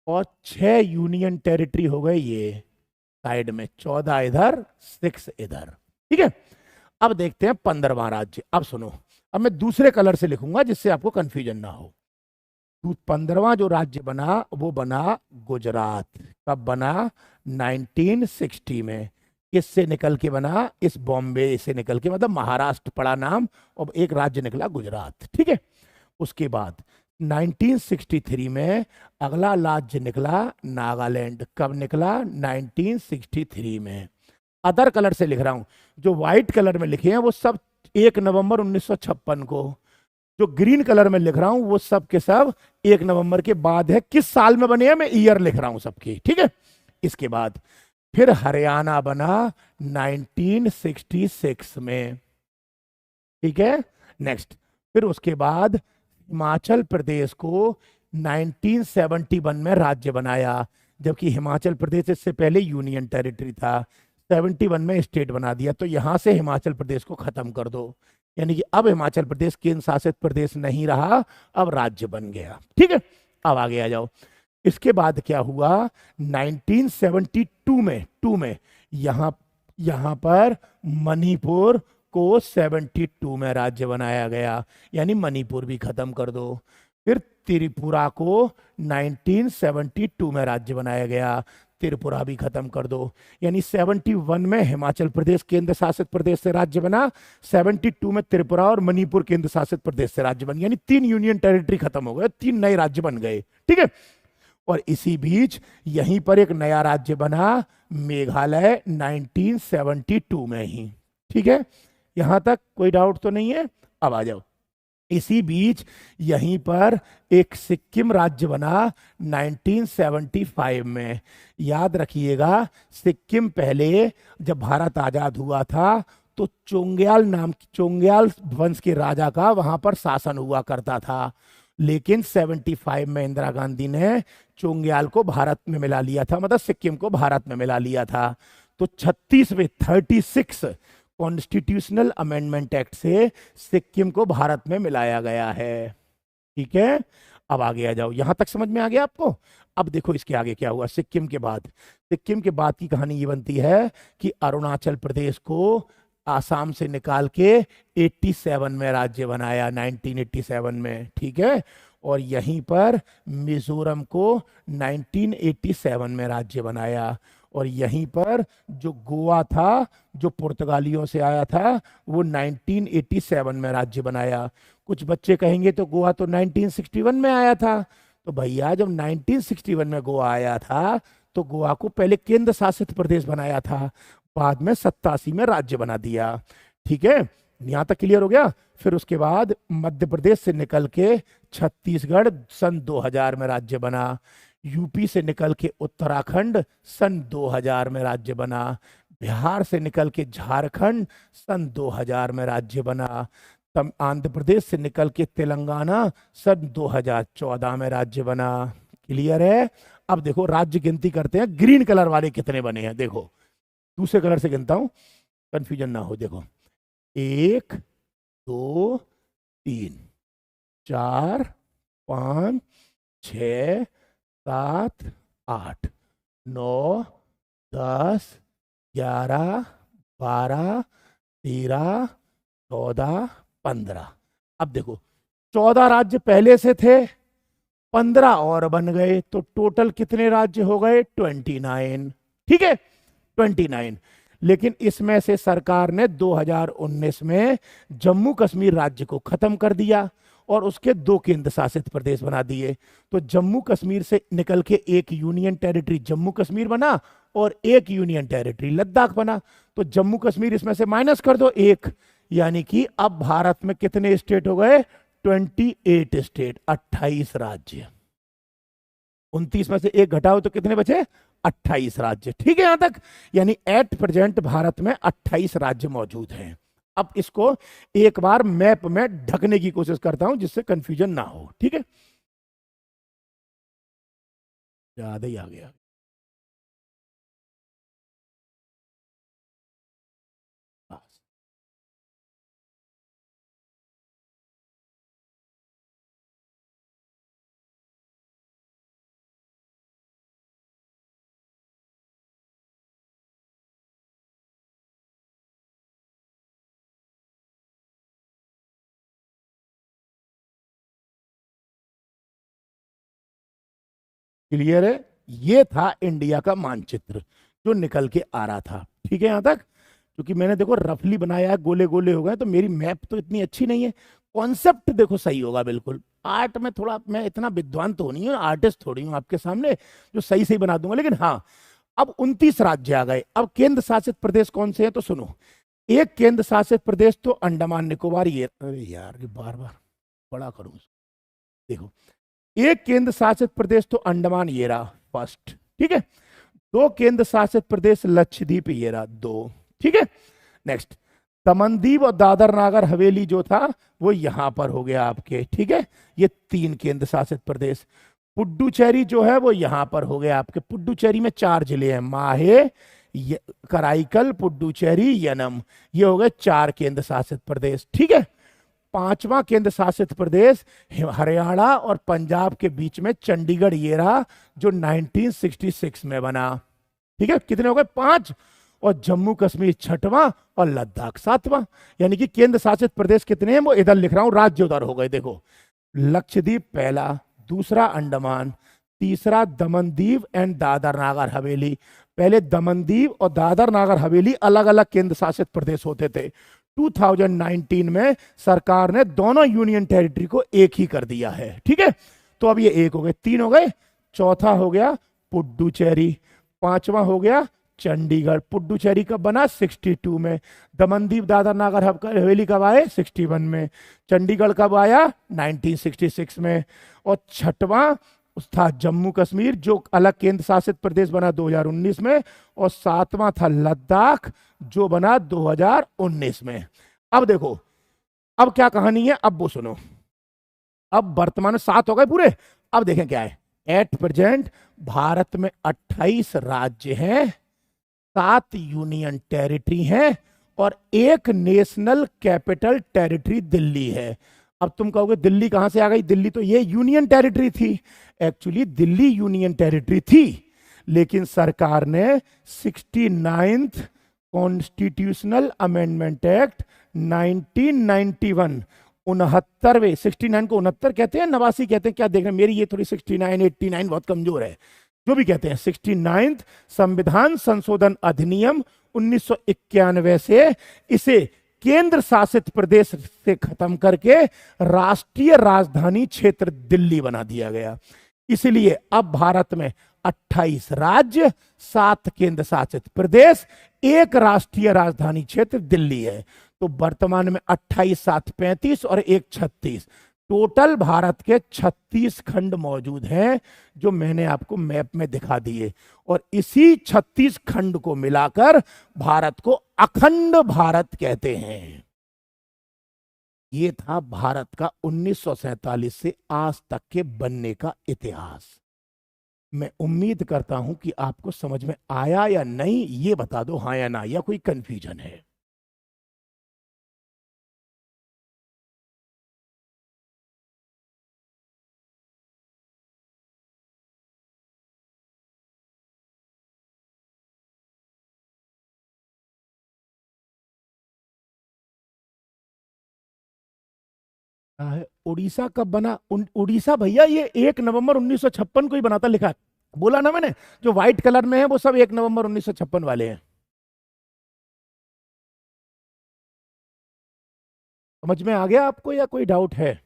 और 6 यूनियन टेरिटरी हो गए ये साइड में, 14 इधर 6 इधर, ठीक है। अब देखते हैं 15वां राज्य। अब सुनो, अब मैं दूसरे कलर से लिखूंगा जिससे आपको कंफ्यूजन ना हो। तो 15वां जो राज्य बना वो बना गुजरात। कब बना? 1960 में। किससे निकल के बना? इस बॉम्बे से निकल के, मतलब महाराष्ट्र पड़ा नाम, और एक राज्य निकला गुजरात, ठीक है। उसके बाद 1963 में अगला राज्य निकला नागालैंड। कब निकला? 1963 में। अदर कलर से लिख रहा हूं, जो व्हाइट कलर में लिखे हैं वो सब 1 नवंबर 1956 को, जो ग्रीन कलर में लिख रहा हूं वो सब के सब 1 नवंबर के बाद है। किस साल में बने हैं मैं ईयर लिख रहा हूं सबकी, ठीक है। इसके बाद फिर हरियाणा बना 1966 में, ठीक है। नेक्स्ट, फिर उसके बाद हिमाचल प्रदेश को 1971 में राज्य बनाया, जबकि हिमाचल प्रदेश इससे पहले यूनियन टेरिटरी था। 71 में स्टेट बना दिया, तो यहां से हिमाचल प्रदेश को खत्म कर दो, यानी कि अब हिमाचल प्रदेश केंद्र शासित प्रदेश नहीं रहा, अब राज्य बन गया, ठीक है। अब आगे आ जाओ। इसके बाद क्या हुआ? 1972 में यहां यहां पर मणिपुर को 72 में राज्य बनाया गया, यानी मणिपुर भी खत्म कर दो। फिर त्रिपुरा को 1972 में राज्य बनाया गया, त्रिपुरा भी खत्म कर दो। यानी 71 में हिमाचल प्रदेश केंद्र शासित प्रदेश से राज्य बना, 72 में त्रिपुरा और मणिपुर केंद्र शासित प्रदेश से राज्य बन, यानी 3 यूनियन टेरिटरी खत्म हो गए, 3 नए राज्य बन गए, ठीक है। और इसी बीच यहीं पर एक नया राज्य बना, मेघालय, 1972 में ही, ठीक है। यहां तक कोई डाउट तो नहीं है? अब आ जाओ। इसी बीच यहीं पर एक सिक्किम राज्य बना 1975 में। याद रखिएगा, सिक्किम पहले जब भारत आजाद हुआ था तो चोंग्याल वंश के राजा का वहां पर शासन हुआ करता था, लेकिन 75 में इंदिरा गांधी ने चोंग्याल को भारत में मिला लिया था, मतलब सिक्किम को भारत में मिला लिया था। तो 36 कॉन्स्टिट्यूशनल अमेंडमेंट एक्ट से सिक्किम को भारत में मिलाया गया है, ठीक है। अब आगे आ जाओ, यहां तक समझ में आ गया आपको? अब देखो इसके आगे क्या हुआ। सिक्किम के बाद की कहानी ये बनती है कि अरुणाचल प्रदेश को आसाम से निकाल के 87 में राज्य बनाया, 1987 में, ठीक है। और यहीं पर मिजोरम को 1987 में राज्य बनाया। और यहीं पर जो गोवा था, जो पुर्तगालियों से आया था, वो 1987 में राज्य बनाया। कुछ बच्चे कहेंगे तो गोवा तो 1961 में आया था। तो भैया जब 1961 में गोवा आया था तो गोवा को पहले केंद्र शासित प्रदेश बनाया था, बाद में 87 में राज्य बना दिया, ठीक है। यहां तक क्लियर हो गया? फिर उसके बाद मध्य प्रदेश से निकल के छत्तीसगढ़ सन 2000 में राज्य बना, यूपी से निकल के उत्तराखंड सन 2000 में राज्य बना, बिहार से निकल के झारखंड सन 2000 में राज्य बना, आंध्र प्रदेश से निकल के तेलंगाना सन 2014 में राज्य बना। क्लियर है? अब देखो राज्य गिनती करते हैं, ग्रीन कलर वाले कितने बने हैं देखो, दूसरे कलर से गिनता हूं, कंफ्यूजन ना हो। देखो 1 2 3 4 5 6 7 8 9 10 11 12 13 14 15। अब देखो 14 राज्य पहले से थे, 15 और बन गए, तो टोटल कितने राज्य हो गए? 29। ठीक है, 29। लेकिन इसमें से सरकार ने 2019 में जम्मू कश्मीर राज्य को खत्म कर दिया और उसके 2 केंद्र शासित प्रदेश बना दिए। तो जम्मू कश्मीर से निकल के एक यूनियन टेरिटरी जम्मू कश्मीर बना और एक यूनियन टेरिटरी लद्दाख बना। तो जम्मू कश्मीर इसमें से माइनस कर दो 1, यानी कि अब भारत में कितने स्टेट हो गए? 28 स्टेट, 28 राज्य। 29 में से 1 घटाओ तो कितने बचे? 28 राज्य। ठीक है यहां तक? यानी एट प्रेजेंट भारत में 28 राज्य मौजूद हैं। अब इसको एक बार मैप में ढकने की कोशिश करता हूं जिससे कंफ्यूजन ना हो। ठीक है, ज्यादा ही आ गया। बस। क्लियर है? ये था इंडिया का मानचित्र जो निकल के आ रहा था। ठीक है यहां तक? क्योंकि मैंने देखो रफली बनाया है, गोले गोले हो गए, तो मेरी मैप तो इतनी अच्छी नहीं है। कॉन्सेप्ट देखो सही होगा बिल्कुल। आर्ट में थोड़ा मैं इतना विद्वान तो नहीं हूँ, आर्टिस्ट थोड़ी हूँ आपके सामने जो सही सही बना दूंगा। लेकिन हाँ, अब 29 राज्य आ गए। अब केंद्र शासित प्रदेश कौन से हैं तो सुनो। एक केंद्र शासित प्रदेश तो अंडमान निकोबार, ये अरे यार ये बार बार बड़ा करूं। देखो एक केंद्र शासित प्रदेश तो अंडमान, ये रहा फर्स्ट। ठीक है, 2 केंद्र शासित प्रदेश लक्षद्वीप, ये रहा 2। ठीक है, नेक्स्ट दमनदीव और दादर नागर हवेली जो था वो यहां पर हो गया आपके। ठीक है, ये 3 केंद्र शासित प्रदेश। पुडुचेरी जो है वो यहां पर हो गया आपके। पुडुचेरी में 4 जिले हैं, माहे, कराईकल, पुडुचेरी, यनम। ये हो गए 4 केंद्र शासित प्रदेश। ठीक है, 5वां केंद्र शासित प्रदेश हरियाणा और पंजाब के बीच में चंडीगढ़, ये रहा जो 1966 में बना। ठीक है, कितने हो गए? 5। और जम्मू कश्मीर 6वां और लद्दाख 7वां। यानी कि केंद्र शासित प्रदेश कितने हैं वो इधर लिख रहा हूं, राज्य उधर हो गए। देखो लक्षद्वीप पहला, दूसरा अंडमान, तीसरा दमन दीव एंड दादर नागर हवेली। पहले दमन दीव और दादर नागर हवेली अलग अलग केंद्र शासित प्रदेश होते थे। 2019 में सरकार ने दोनों यूनियन टेरिटरी को एक ही कर दिया है। ठीक है, तो अब ये 1 हो गए, 3 हो गए, चौथा हो गया पुडुचेरी, 5वां हो गया चंडीगढ़। पुडुचेरी कब बना? 62 में। दमनदीव दादर नागर हवेली कब आए? 61 में। चंडीगढ़ कब आया? 1966 में। और 6वां था जम्मू कश्मीर जो अलग केंद्र शासित प्रदेश बना 2019 में। और 7वां था लद्दाख जो बना 2019 में। अब देखो अब क्या कहानी है, अब वो सुनो। अब वर्तमान में 7 हो गए पूरे। अब देखें क्या है। एट प्रेजेंट भारत में 28 राज्य हैं, 7 यूनियन टेरिटरी हैं और 1 नेशनल कैपिटल टेरिटरी दिल्ली है। अब तुम कहोगे दिल्ली कहां से आ गई? दिल्ली तो ये यूनियन टेरिटरी थी। एक्चुअली दिल्ली यूनियन टेरिटरी थी, लेकिन सरकार ने 69th कॉन्स्टिट्यूशनल अमेंडमेंट एक्ट 1991, 69वें, 69 को 69 कहते हैं, 89 कहते हैं, क्या देख रहे हैं? मेरी ये थोड़ी 69 89 बहुत कमजोर है, जो भी कहते हैं। 69th संविधान संशोधन अधिनियम 1991 से इसे केंद्र शासित प्रदेश से खत्म करके राष्ट्रीय राजधानी क्षेत्र दिल्ली बना दिया गया। इसलिए अब भारत में 28 राज्य, 7 केंद्र शासित प्रदेश, 1 राष्ट्रीय राजधानी क्षेत्र दिल्ली है। तो वर्तमान में 28 7 35 और 1 36, टोटल भारत के 36 खंड मौजूद हैं जो मैंने आपको मैप में दिखा दिए। और इसी 36 खंड को मिलाकर भारत को अखंड भारत कहते हैं। ये था भारत का 1947 से आज तक के बनने का इतिहास। मैं उम्मीद करता हूं कि आपको समझ में आया या नहीं, ये बता दो हाँ या ना, या कोई कंफ्यूजन है। उड़ीसा कब बना? उड़ीसा भैया ये 1 नवंबर 1956 को ही बना था, लिखा है। बोला ना मैंने, जो व्हाइट कलर में है वो सब 1 नवंबर 1956 वाले हैं। समझ में आ गया आपको या कोई डाउट है?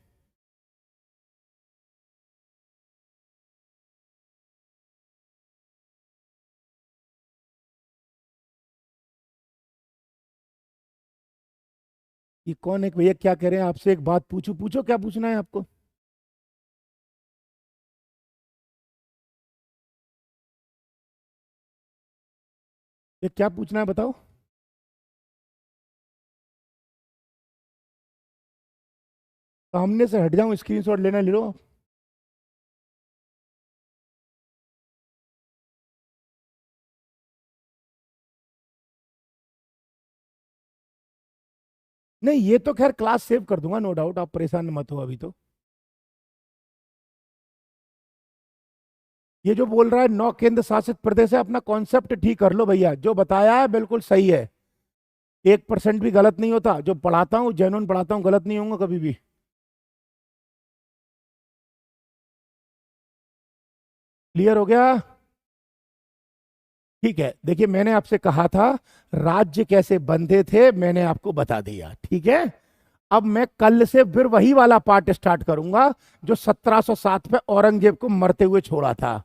ये कौन है भैया, क्या कह रहे हैं? आपसे एक बात पूछूं? पूछो, क्या पूछना है आपको? ये क्या पूछना है बताओ। सामने से हट जाऊं, स्क्रीनशॉट लेना ले लो। नहीं, ये तो खैर क्लास सेव कर दूंगा, नो डाउट, आप परेशान मत हो अभी तो। ये जो बोल रहा है 9 केंद्र शासित प्रदेश है, अपना कॉन्सेप्ट ठीक कर लो भैया। जो बताया है बिल्कुल सही है, 1% भी गलत नहीं होता। जो पढ़ाता हूँ जेन्युइन पढ़ाता हूँ, गलत नहीं होऊंगा कभी भी। क्लियर हो गया? ठीक है, देखिए मैंने आपसे कहा था राज्य कैसे बनते थे, मैंने आपको बता दिया, ठीक है। अब मैं कल से फिर वही वाला पार्ट स्टार्ट करूंगा जो 1707 में औरंगजेब को मरते हुए छोड़ा था,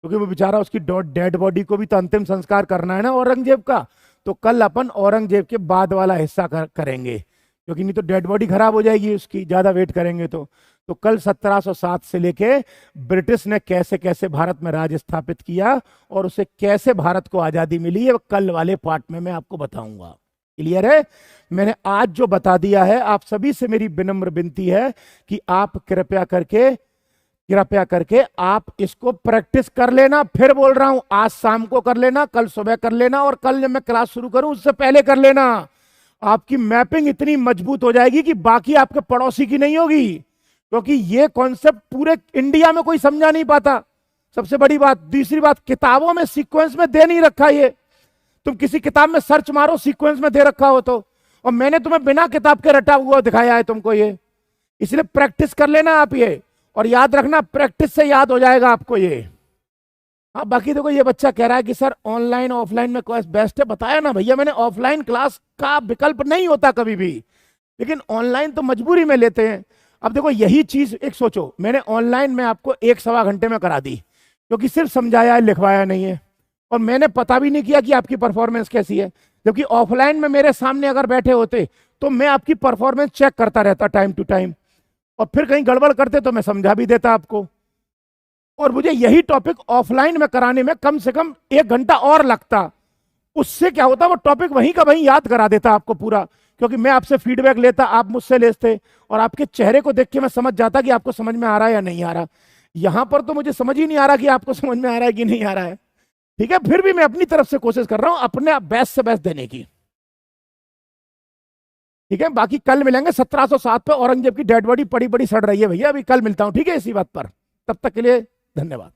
क्योंकि वो बेचारा, उसकी डेड बॉडी को भी तो अंतिम संस्कार करना है ना औरंगजेब का। तो कल अपन औरंगजेब के बाद वाला हिस्सा करेंगे, क्योंकि नहीं तो डेड बॉडी खराब हो जाएगी उसकी, ज्यादा वेट करेंगे तो कल 1707 से लेके ब्रिटिश ने कैसे कैसे भारत में राज स्थापित किया और उसे कैसे भारत को आजादी मिली है, कल वाले पार्ट में मैं आपको बताऊंगा। क्लियर है? मैंने आज जो बता दिया है, आप सभी से मेरी विनम्र विनती है कि आप कृपया करके आप इसको प्रैक्टिस कर लेना। फिर बोल रहा हूं, आज शाम को कर लेना, कल सुबह कर लेना, और कल जब मैं क्लास शुरू करूं उससे पहले कर लेना। आपकी मैपिंग इतनी मजबूत हो जाएगी कि बाकी आपके पड़ोसी की नहीं होगी, क्योंकि ये कॉन्सेप्ट पूरे इंडिया में कोई समझा नहीं पाता। सबसे बड़ी बात। दूसरी बात, किताबों में सीक्वेंस में दे नहीं रखा ये। तुम किसी किताब में सर्च मारो, सीक्वेंस में दे रखा हो तो, और मैंने तुम्हें बिना किताब के रटा हुआ दिखाया है तुमको ये। इसलिए प्रैक्टिस कर लेना आप ये, और याद रखना, प्रैक्टिस से याद हो जाएगा आपको ये। हाँ, बाकी देखो, ये बच्चा कह रहा है कि सर ऑनलाइन ऑफलाइन में क्लास बेस्ट है। बताया ना भैया मैंने, ऑफलाइन क्लास का विकल्प नहीं होता कभी भी, लेकिन ऑनलाइन तो मजबूरी में लेते हैं। अब देखो, यही चीज एक सोचो, मैंने ऑनलाइन में आपको 1 सवा घंटे में करा दी, क्योंकि सिर्फ समझाया है, लिखवाया नहीं है, और मैंने पता भी नहीं किया कि आपकी परफॉर्मेंस कैसी है। जबकि ऑफलाइन में मेरे सामने अगर बैठे होते तो मैं आपकी परफॉर्मेंस चेक करता रहता टाइम टू टाइम, और फिर कहीं गड़बड़ करते तो मैं समझा भी देता आपको। और मुझे यही टॉपिक ऑफलाइन में कराने में कम से कम 1 घंटा और लगता। उससे क्या होता, वो टॉपिक वहीं का वहीं याद करा देता आपको पूरा, क्योंकि मैं आपसे फीडबैक लेता, आप मुझसे लेते, और आपके चेहरे को देख के मैं समझ जाता कि आपको समझ में आ रहा है या नहीं आ रहा। यहां पर तो मुझे समझ ही नहीं आ रहा कि आपको समझ में आ रहा है कि नहीं आ रहा है। ठीक है, फिर भी मैं अपनी तरफ से कोशिश कर रहा हूं अपने बेस्ट से बेस्ट देने की। ठीक है, बाकी कल मिलेंगे। 1707 पे औरंगजेब की डेड बॉडी पड़ी पड़ी सड़ रही है भैया, अभी कल मिलता हूं, ठीक है, इसी बात पर। तब तक के लिए धन्यवाद।